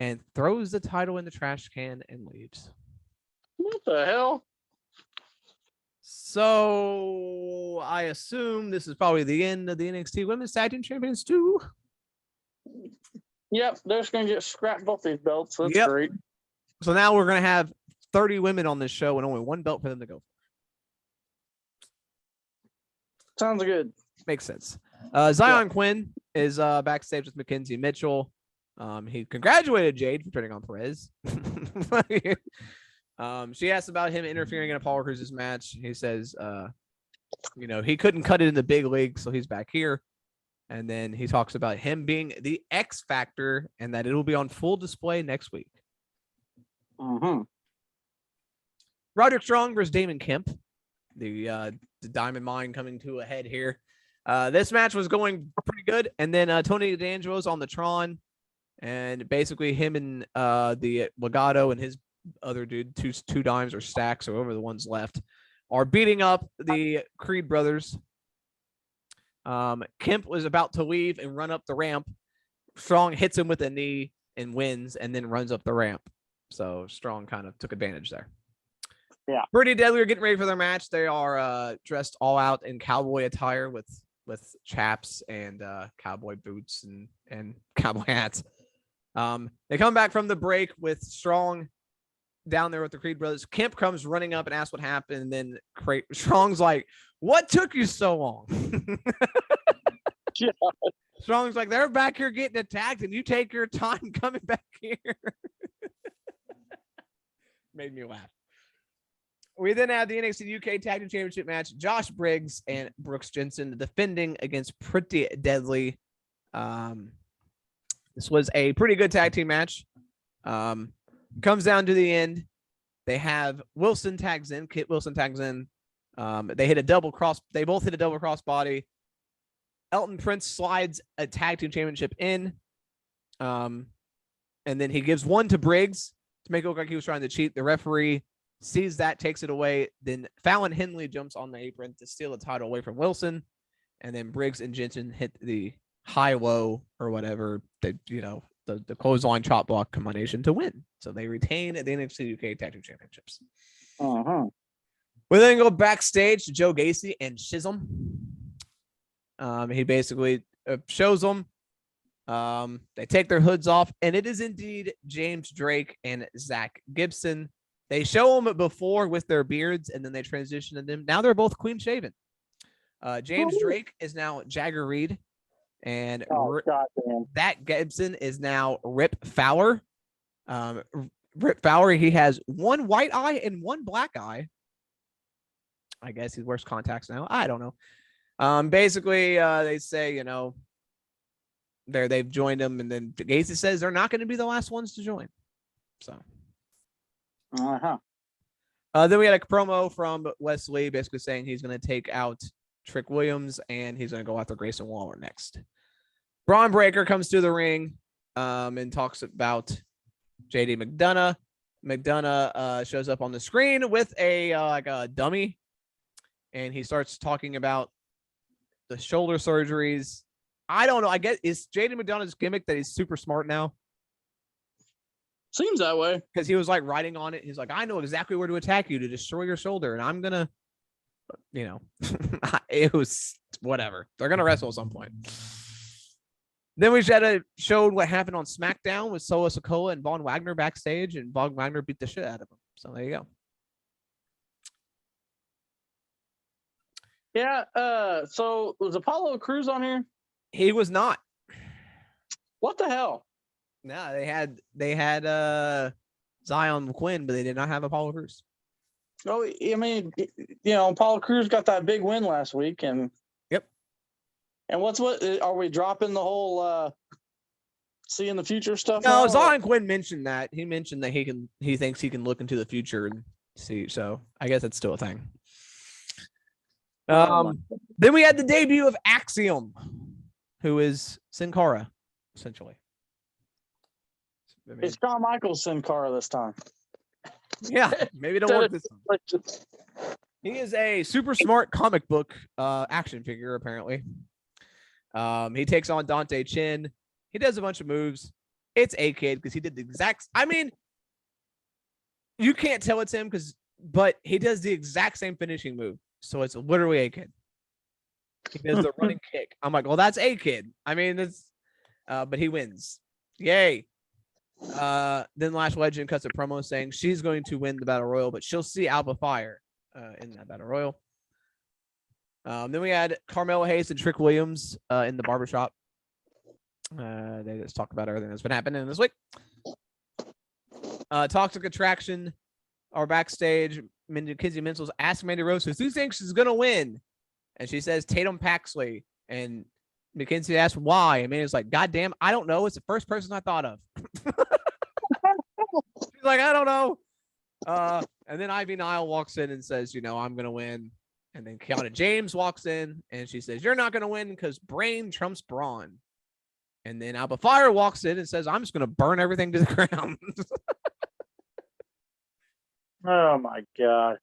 and throws the title in the trash can and leaves. What the hell? So I assume this is probably the end of the NXT Women's Tag Team Champions too. Yep, they're just going to get scrapped both these belts. That's great. So now we're going to have 30 women on this show and only one belt for them to go for. Sounds good. Makes sense. Zion Quinn is backstage with Mackenzie Mitchell. He congratulated Jade for turning on Perez. She asked about him interfering in Apollo Crews' match. He says, he couldn't cut it in the big league, so he's back here. And then he talks about him being the X Factor and that it'll be on full display next week. Roderick Strong versus Damon Kemp. The Diamond Mine coming to a head here. This match was going pretty good. And then Tony D'Angelo's on the Tron. And basically him and the Legato and his other dude, two dimes or stacks or whoever the ones left, are beating up the Creed brothers. Kemp was about to leave and run up the ramp. Strong hits him with a knee and wins and then runs up the ramp. So Strong kind of took advantage there. Yeah. Pretty Deadly are getting ready for their match. They are dressed all out in cowboy attire with chaps and cowboy boots and cowboy hats. They come back from the break with Strong down there with the Creed brothers. Kemp comes running up and asks what happened. And then Strong's like, "What took you so long?" Yeah. Strong's like, "They're back here getting attacked and you take your time coming back here." Made me laugh. We then have the NXT UK Tag Team Championship match. Josh Briggs and Brooks Jensen defending against Pretty Deadly. This was a pretty good tag team match. Comes down to the end. They have Wilson tags in. Kit Wilson tags in. They hit a double cross. They both hit a double cross body. Elton Prince slides a tag team championship in. And then he gives one to Briggs to make it look like he was trying to cheat. The referee sees that, takes it away. Then Fallon Henley jumps on the apron to steal the title away from Wilson. And then Briggs and Jensen hit the high-low or whatever, the clothesline chop block combination to win. So they retain the NXT UK Tag Team Championships. We then go backstage to Joe Gacy and Shizm. He basically shows them. They take their hoods off, and it is indeed James Drake and Zach Gibson. They show them before with their beards, and then they transition to them. Now they're both clean shaven. James Drake is now Jagger Reed, and that Gibson is now Rip Fowler. Rip Fowler, he has one white eye and one black eye. I guess he wears contacts now. I don't know. Basically, they say, they've joined him, and then Gacy says they're not going to be the last ones to join. So. Then we had a promo from Wesley basically saying he's going to take out Trick Williams and he's going to go after Grayson Waller next. Braun Breaker comes to the ring and talks about JD McDonough. McDonough shows up on the screen with a dummy, and he starts talking about the shoulder surgeries. I don't know. I guess is Jaden McDonough's gimmick that he's super smart now? Seems that way. Because he was like writing on it. He's like, I know exactly where to attack you to destroy your shoulder, and I'm gonna, it was whatever. They're gonna wrestle at some point. Then we showed what happened on SmackDown with Solo Sikoa and Von Wagner backstage, and Von Wagner beat the shit out of him. So there you go. Yeah. So was Apollo Crews on here? He was not. What the hell? No, they had Zion Quinn, but they did not have Apollo Crews. Oh, I mean, Apollo Crews got that big win last week, and yep. And what are we dropping the whole seeing the future stuff? No, Zion Quinn mentioned that. He mentioned that he thinks he can look into the future and see. So I guess that's still a thing. Then we had the debut of Axiom, who is Sin Cara, essentially. It's Shawn Michaels Sin Cara this time. Yeah, maybe it'll work this time. He is a super smart comic book action figure, apparently. He takes on Dante Chin. He does a bunch of moves. It's A-Kid because he did the exact. I mean, you can't tell it's him but he does the exact same finishing move. So it's literally A-Kid. He does the running kick. I'm like, well, that's A-Kid. I mean, it's, but he wins. Yay. Then Lash Legend cuts a promo saying she's going to win the Battle Royal, but she'll see Alpha Fire in that Battle Royal. Then we had Carmelo Hayes and Trick Williams in the barbershop. They just talk about everything that's been happening this week. Toxic Attraction are backstage. Kinsey Minsel's asking Mandy Rose, who thinks she's going to win? And she says Tatum Paxley. And McKinsey asks why. And Mandy's like, God damn, I don't know. It's the first person I thought of. She's like, I don't know. And then Ivy Nile walks in and says, I'm going to win. And then Kiana James walks in and she says, you're not going to win because brain trumps brawn. And then Alpha Fire walks in and says, I'm just going to burn everything to the ground. Oh, my God.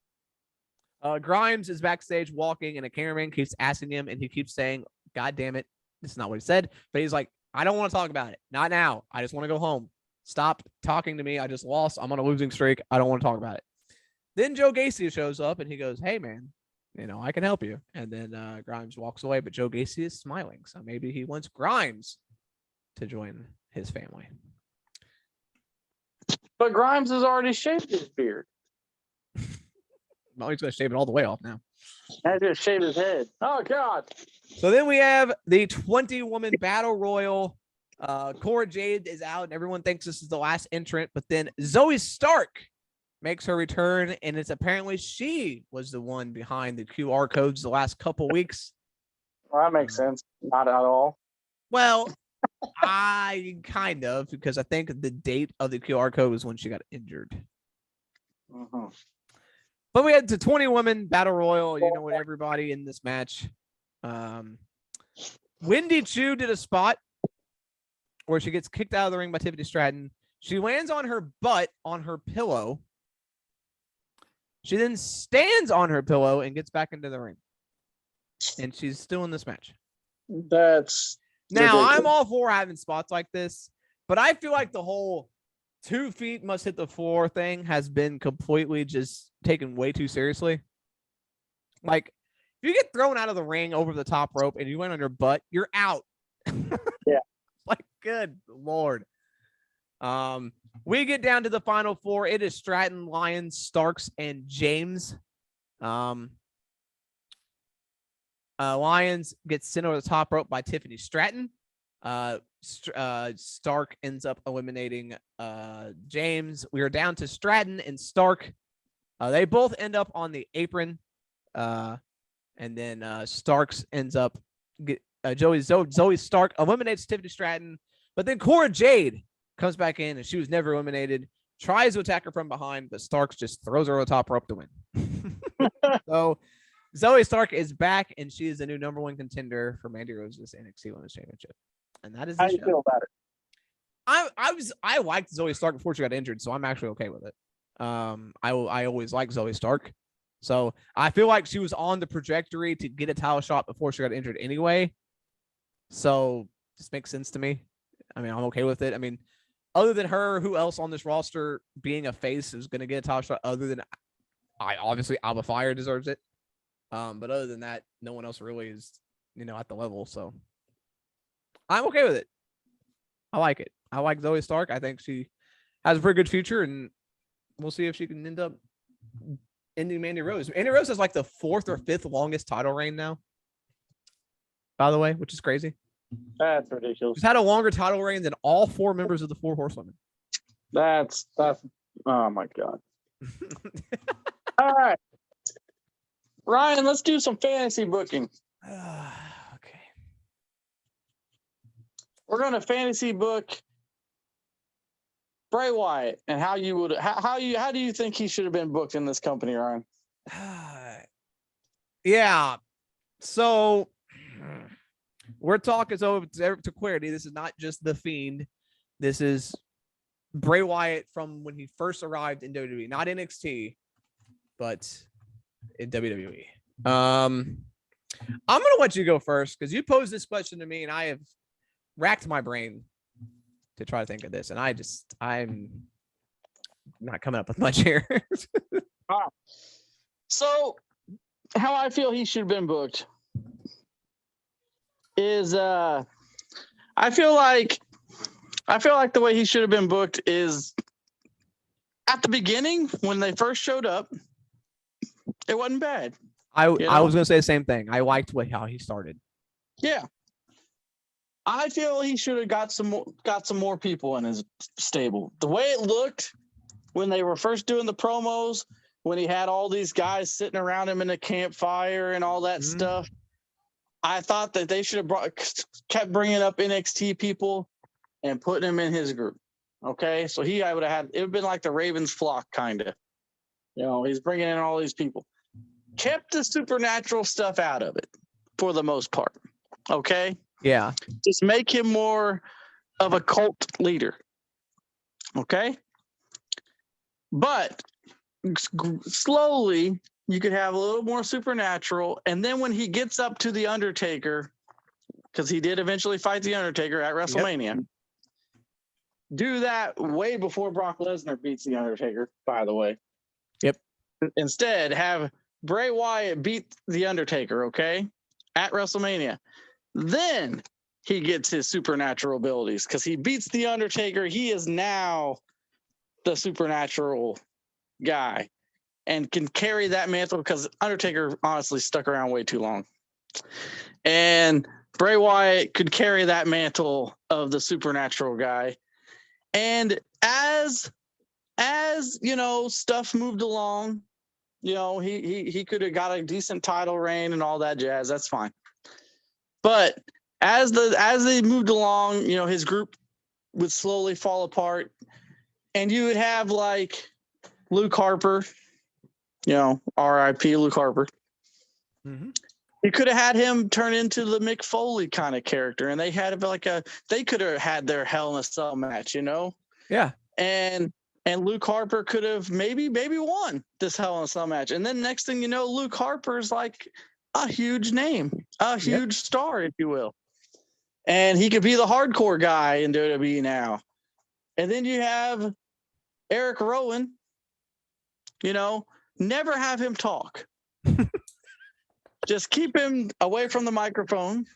Grimes is backstage walking and a cameraman keeps asking him and he keeps saying, God damn it. This is not what he said. But he's like, I don't want to talk about it. Not now. I just want to go home. Stop talking to me. I just lost. I'm on a losing streak. I don't want to talk about it. Then Joe Gacy shows up and he goes, hey, man, I can help you. And then Grimes walks away, but Joe Gacy is smiling. So maybe he wants Grimes to join his family. But Grimes has already shaved his beard. Well, he's going to shave it all the way off now. He's going to shave his head. Oh, God. So then we have the 20-woman battle royal. Cora Jade is out, and everyone thinks this is the last entrant. But then Zoe Stark makes her return, and it's apparently she was the one behind the QR codes the last couple weeks. Well, that makes sense. Not at all. Well, I kind of, because I think the date of the QR code was when she got injured. Uh-huh. But we had the 20-woman battle royal, with everybody in this match. Wendy Chu did a spot where she gets kicked out of the ring by Tiffany Stratton. She lands on her butt on her pillow. She then stands on her pillow and gets back into the ring. And she's still in this match. That's now ridiculous. I'm all for having spots like this, but I feel like the whole 2 feet must hit the floor thing has been completely just taken way too seriously. Like, if you get thrown out of the ring over the top rope and you went on your butt, you're out. Yeah. Like, good Lord. We get down to the final four. It is Stratton, Lyons, Starks, and James. Lyons gets sent over the top rope by Tiffany Stratton. Stark ends up eliminating James. We are down to Stratton and Stark. They both end up on the apron. And then Starks ends up Zoe Stark eliminates Tiffany Stratton, but then Cora Jade comes back in and she was never eliminated. Tries to attack her from behind, but Starks just throws her over the top rope to win. So Zoe Stark is back, and she is the new number 1 contender for Mandy Rose's NXT Women's Championship. And that is the How do you feel about it? I liked Zoe Stark before she got injured, so I'm actually okay with it. I always liked Zoe Stark. So I feel like she was on the trajectory to get a title shot before she got injured anyway. So this makes sense to me. I mean, I'm okay with it. I mean, other than her, who else on this roster being a face is going to get a title shot other than obviously Alba Fire deserves it. But other than that, no one else really is, at the level. So I'm okay with it. I like it. I like Zoe Stark. I think she has a pretty good future, and we'll see if she can end up ending Mandy Rose. Mandy Rose is like the 4th or 5th longest title reign now, by the way, which is crazy. That's ridiculous. She's had a longer title reign than all 4 members of the 4 Horsewomen. That's oh my God. All right, Ryan, let's do some fantasy booking. Okay. We're going to fantasy book Bray Wyatt and how do you think he should have been booked in this company, Ryan? Yeah. So we're talking to clarity. This is not just The Fiend. This is Bray Wyatt from when he first arrived in WWE, not NXT, but in WWE. I'm gonna let you go first because you posed this question to me, and I have racked my brain to try to think of this, and I'm not coming up with much here. So, how I feel he should have been booked is I feel like the way he should have been booked is at the beginning when they first showed up, it wasn't bad. I was gonna say the same thing. I liked how he started. Yeah. I feel he should have got some more people in his stable. The way it looked when they were first doing the promos, when he had all these guys sitting around him in a campfire and all that stuff, I thought that they should have kept bringing up NXT people and putting him in his group. Okay, so I would have it would have been like the Ravens flock, kind of. He's bringing in all these people. Kept the supernatural stuff out of it for the most part. Okay. Yeah. Just make him more of a cult leader. Okay. But slowly, you could have a little more supernatural. And then when he gets up to The Undertaker, because he did eventually fight The Undertaker at WrestleMania, do that way before Brock Lesnar beats The Undertaker, by the way. Yep. Instead, have Bray Wyatt beat The Undertaker, okay, at WrestleMania. Then he gets his supernatural abilities because he beats The Undertaker. He is now the supernatural guy and can carry that mantle because Undertaker honestly stuck around way too long. And Bray Wyatt could carry that mantle of the supernatural guy. And as stuff moved along, he could have got a decent title reign and all that jazz. That's fine. But as they moved along, his group would slowly fall apart, and you would have like Luke Harper, R.I.P. Luke Harper. Mm-hmm. You could have had him turn into the Mick Foley kind of character, and they could have had their Hell in a Cell match, Yeah. And Luke Harper could have maybe won this Hell in a Cell match, and then next thing you know, Luke Harper's like a huge name, a huge star, if you will. And he could be the hardcore guy in WWE now. And then you have Eric Rowan, never have him talk. Just keep him away from the microphone.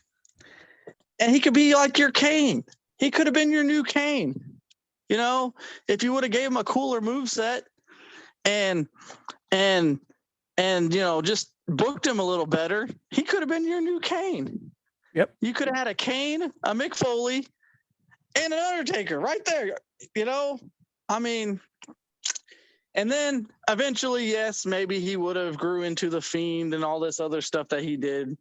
And he could be like your Kane. He could have been your new Kane. If you would have gave him a cooler moveset and just booked him a little better, he could have been your new Kane. Yep. You could have had a Kane, a Mick Foley, and an Undertaker right there. I mean, and then eventually, yes, maybe he would have grew into the Fiend and all this other stuff that he did,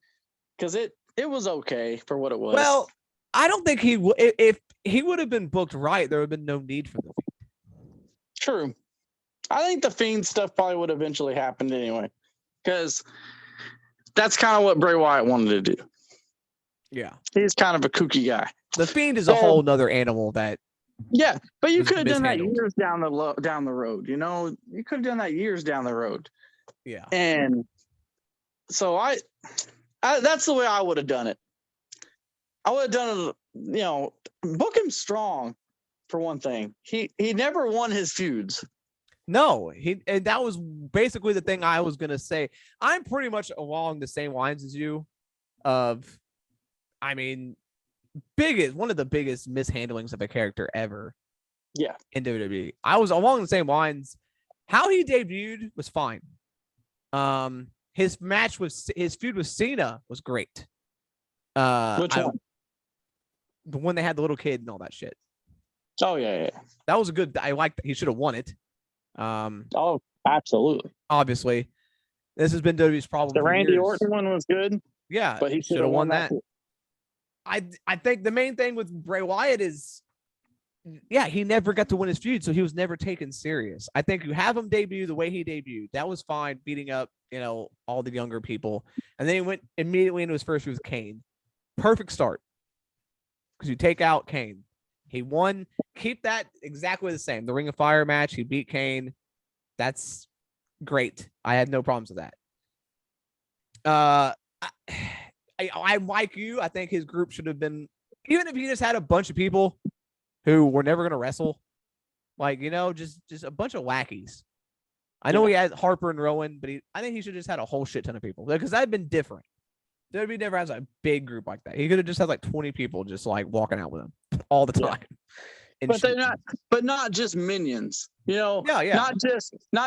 because it was okay for what it was. Well, I don't think he would. If he would have been booked right, there would have been no need for the Fiend. True. I think the Fiend stuff probably would have eventually happened anyway, because that's kind of what Bray Wyatt wanted to do. Yeah. He's kind of a kooky guy. The Fiend is a whole nother animal that. Yeah, but you could have done that years down the road. You could have done that years down the road. Yeah. And so I that's the way I would have done it. I would have done book him strong for one thing. He never won his feuds. No, and that was basically the thing I was gonna say. I'm pretty much along the same lines as you. I mean, one of the biggest mishandlings of a character ever. Yeah, in WWE. I was along the same lines. How he debuted was fine. His feud with Cena was great. Which one? The one they had the little kid and all that shit. Oh yeah. That was a good. I liked. He should have won it. Oh, absolutely. Obviously, this has been WWE's problem. The for Randy years. Orton one was good. Yeah, but he should have won that. I think the main thing with Bray Wyatt is, yeah, he never got to win his feud, so he was never taken serious. I think you have him debut the way he debuted. That was fine, beating up, all the younger people. And then he went immediately into his first feud with Kane. Perfect start. Because you take out Kane. He won. Keep that exactly the same. The Ring of Fire match, he beat Kane. That's great. I had no problems with that. I like you. I think his group should have been, even if he just had a bunch of people who were never going to wrestle, just a bunch of wackies. I know he had Harper and Rowan, but I think he should have just had a whole shit ton of people, because that'd been different. WWE never has a big group like that. He could have just had like 20 people just like walking out with him all the time. But they're not, but not just minions, not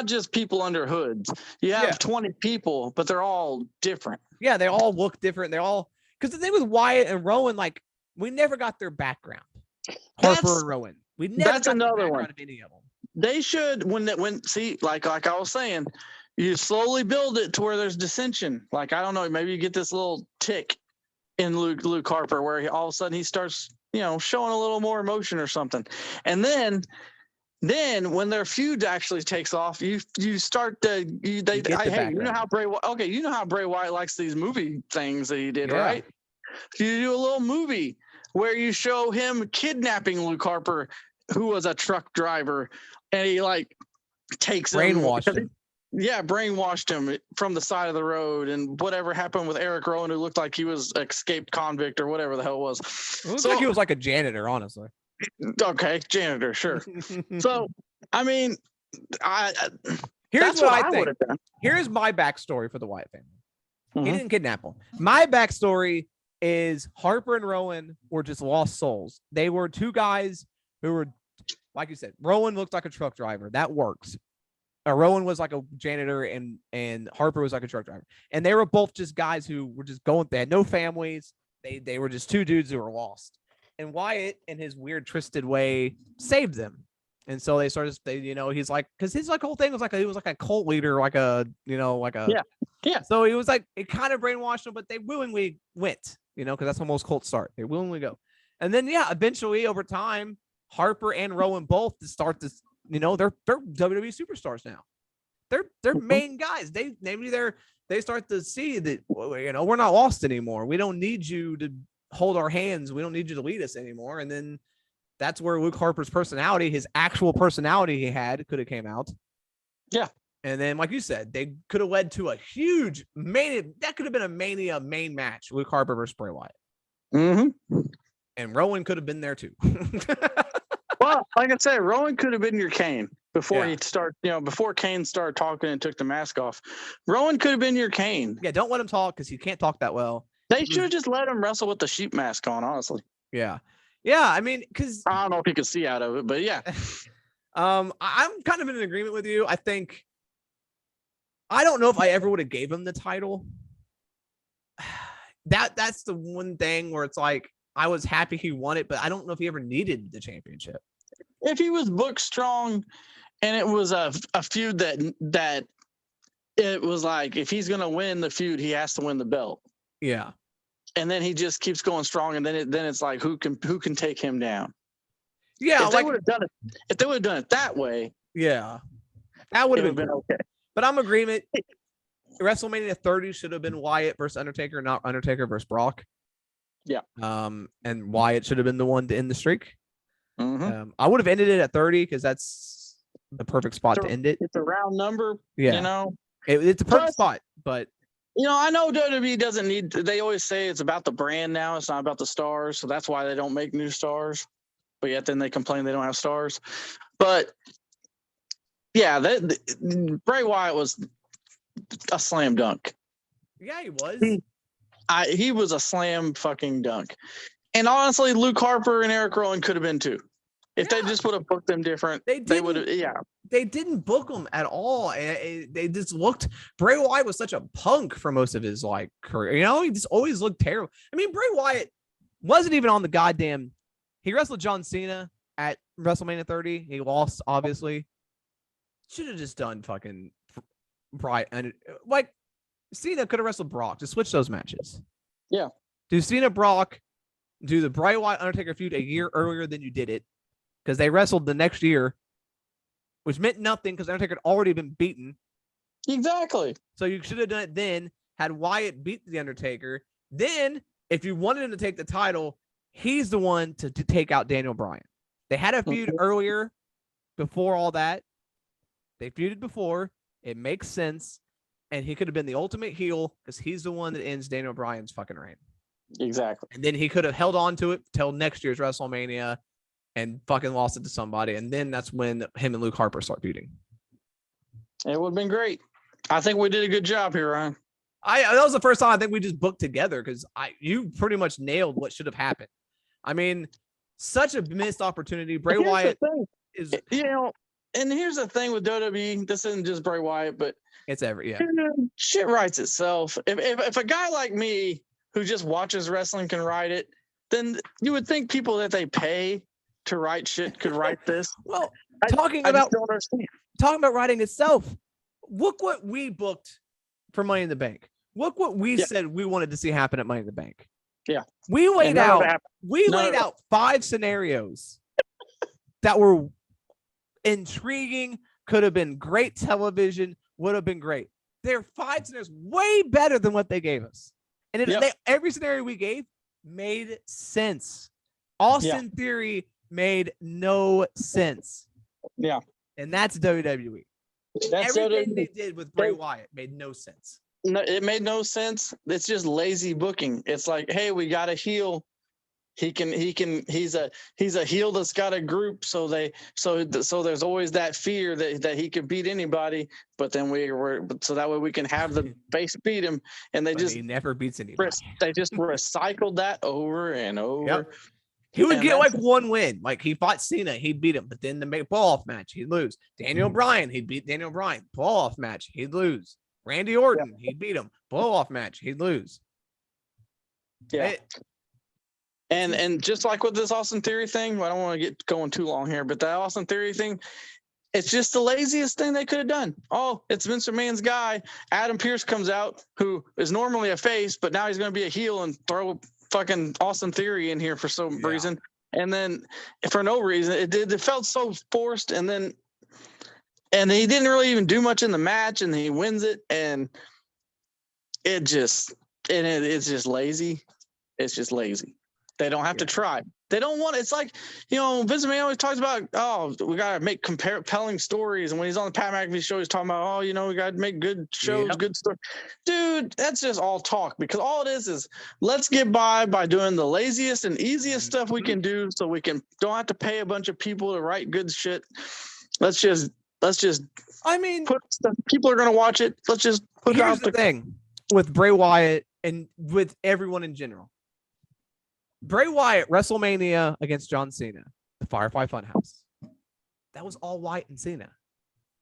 just people under hoods. You have 20 people, but they're all different. Yeah, they all look different. Because the thing with Wyatt and Rowan, like, we never got their background. Harper and Rowan. We never got another one of any of them. They should, like I was saying, you slowly build it to where there's dissension. Like, I don't know, maybe you get this little tick in Luke Harper where all of a sudden he starts, showing a little more emotion or something. And then when their feud actually takes off, you start to you know how Bray Wyatt likes these movie things that he did, right? You do a little movie where you show him kidnapping Luke Harper, who was a truck driver, and he takes brainwashed him. Yeah, brainwashed him from the side of the road, and whatever happened with Eric Rowan, who looked like he was escaped convict or whatever the hell it was. It looked like he was like a janitor, honestly. Okay, janitor, sure. So, I mean, here's what I think. Here's my backstory for the Wyatt family. Mm-hmm. He didn't kidnap him. My backstory is Harper and Rowan were just lost souls. They were two guys who were, like you said, Rowan looked like a truck driver. That works. Rowan was like a janitor and Harper was like a truck driver. And they were both just guys who were just going, they had no families. They were just two dudes who were lost. And Wyatt, in his weird, twisted way, saved them. And so he's like, because his whole thing was he was like a cult leader, yeah. So he was like, it kind of brainwashed them, but they willingly went, because that's how most cults start. They willingly go. And then, eventually over time, Harper and Rowan both start this, they're WWE superstars now. They're main guys. They start to see that, we're not lost anymore. We don't need you to hold our hands. We don't need you to lead us anymore. And then that's where Luke Harper's personality, his actual personality he had, could have came out. Yeah. And then, like you said, they could have led to a huge Mania. That could have been a Mania main match, Luke Harper versus Bray Wyatt. Mm-hmm. And Rowan could have been there too. Well, like I said, Rowan could have been your Kane before before Kane started talking and took the mask off. Rowan could have been your Kane. Yeah, don't let him talk because he can't talk that well. They should have just let him wrestle with the sheep mask on, honestly. Yeah. Yeah, I mean, because I don't know if you could see out of it, but yeah. I'm kind of in agreement with you. I don't know if I ever would have gave him the title. That's the one thing where it's like, I was happy he won it, but I don't know if he ever needed the championship. If he was booked strong and it was a feud that it was like, if he's going to win the feud, he has to win the belt. Yeah. And then he just keeps going strong. And then it's like, who can take him down? Yeah. If they would have done it that way. Yeah. That would have been cool. Okay. But I'm agreement. WrestleMania 30 should have been Wyatt versus Undertaker, not Undertaker versus Brock. Yeah. And Wyatt should have been the one to end the streak. Mm-hmm. I would have ended it at 30 because that's the perfect spot to end it. It's a round number. Yeah. You know, it's a perfect spot, but I know WWE doesn't need. They always say it's about the brand now. It's not about the stars, so that's why they don't make new stars. But yet then they complain they don't have stars. But yeah, Bray Wyatt was a slam dunk. Yeah, he was. He was a slam fucking dunk. And honestly, Luke Harper and Eric Rowan could have been too. If they just would have booked them different, they would have. Yeah, they didn't book them at all. They just looked. Bray Wyatt was such a punk for most of his career. He just always looked terrible. I mean, Bray Wyatt wasn't even on the goddamn. He wrestled John Cena at WrestleMania 30. He lost, obviously. Should have just done fucking Bray. And Cena could have wrestled Brock. Just switch those matches. Yeah. Do Cena Brock. Do the Bray Wyatt Undertaker feud a year earlier than you did it. Because they wrestled the next year, which meant nothing because Undertaker had already been beaten. Exactly. So you should have done it then, had Wyatt beat the Undertaker. Then, if you wanted him to take the title, he's the one to take out Daniel Bryan. They had a feud earlier, before all that. They feuded before. It makes sense. And he could have been the ultimate heel because he's the one that ends Daniel Bryan's fucking reign. Exactly. And then he could have held on to it till next year's WrestleMania and fucking lost it to somebody. And then that's when him and Luke Harper start feuding. It would have been great. I think we did a good job here, Ryan. That was the first time I think we just booked together because you pretty much nailed what should have happened. I mean, such a missed opportunity. Bray Wyatt is, and here's the thing with WWE. This isn't just Bray Wyatt, but it's shit writes itself. If a guy like me who just watches wrestling can write it, then you would think people that they pay to write shit could write this. Well, talking about writing itself, look what we booked for Money in the Bank. Look what we said we wanted to see happen at Money in the Bank. Yeah. We laid out 5 scenarios that were intriguing, could have been great television, would have been great. They're 5 scenarios way better than what they gave us. And every scenario we gave made sense. Austin Theory made no sense. Yeah. And that's WWE. Everything they did with Bray Wyatt made no sense. No, it made no sense. It's just lazy booking. It's like, hey, we got a heel. He's a heel that's got a group. So there's always that fear that he could beat anybody. But then so that way we can have the face beat him. And he never beats anybody. They just recycled that over and over. Yep. He would get one win. Like he fought Cena, he'd beat him. But then the pull-off match, he'd lose. Daniel Bryan, he'd beat Daniel Bryan. Pull-off match, he'd lose. Randy Orton, he'd beat him. Blow-off match, he'd lose. Yeah. And just like with this Austin Theory thing, I don't want to get going too long here, but that Austin Theory thing, it's just the laziest thing they could have done. Oh, it's Vince McMahon's guy. Adam Pearce comes out, who is normally a face, but now he's going to be a heel and throw fucking Austin Theory in here for some reason. And then for no reason, it felt so forced. And he didn't really even do much in the match, and he wins it. And it's just lazy. It's just lazy. They don't have to try. They don't want. It's like, Vince McMahon always talks about, we gotta make compelling stories. And when he's on the Pat McAfee show, he's talking about, we gotta make good shows, good stories. Dude, that's just all talk, because all it is let's get by doing the laziest and easiest stuff we can do, so we don't have to pay a bunch of people to write good shit. Let's just. I mean, people are gonna watch it. Let's just put out the thing with Bray Wyatt and with everyone in general. Bray Wyatt, WrestleMania against John Cena, the Firefly Funhouse. That was all Wyatt and Cena.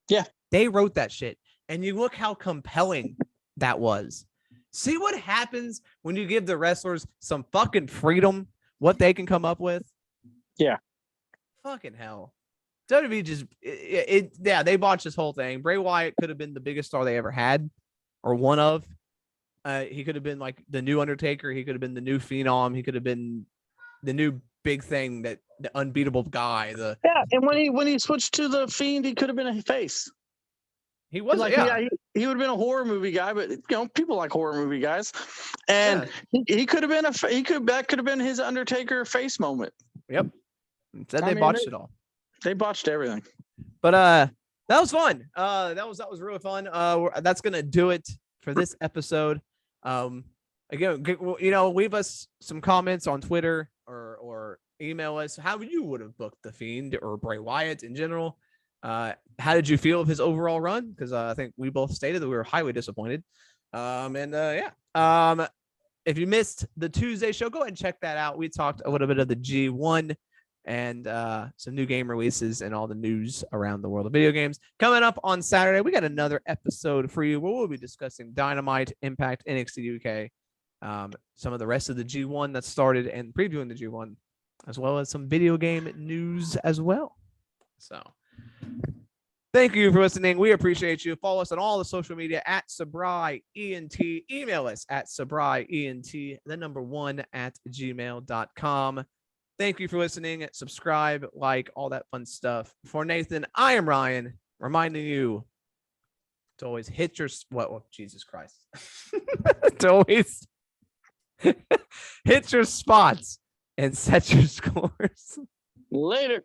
Yeah. They wrote that shit. And you look how compelling that was. See what happens when you give the wrestlers some fucking freedom, what they can come up with? Yeah. Fucking hell. WWE just, they botched this whole thing. Bray Wyatt could have been the biggest star they ever had, or one of. He could have been like the new Undertaker. He could have been the new Phenom. He could have been the new big thing, that the unbeatable guy. And when he switched to the Fiend, he could have been a face. He was he would have been a horror movie guy, but people like horror movie guys, and he could have been that could have been his Undertaker face moment. Yep. Instead, they botched it all. They botched everything. But that was fun. That was really fun. That's gonna do it for this episode. Again, leave us some comments on Twitter or email us how you would have booked The Fiend or Bray Wyatt in general. How did you feel of his overall run? Because I think we both stated that we were highly disappointed. If you missed the Tuesday show, go ahead and check that out. We talked a little bit of the G1 and some new game releases and all the news around the world of video games. Coming up on Saturday, we got another episode for you where we'll be discussing Dynamite, Impact, NXT UK, some of the rest of the G1 that started and previewing the G1, as well as some video game news as well. So thank you for listening. We appreciate you. Follow us on all the social media at SabraiENT. Email us at SabraiENT1@gmail.com. Thank you for listening. Subscribe, like, all that fun stuff. For Nathan, I am Ryan, reminding you to always hit your Jesus Christ. To always hit your spots and set your scores. Later.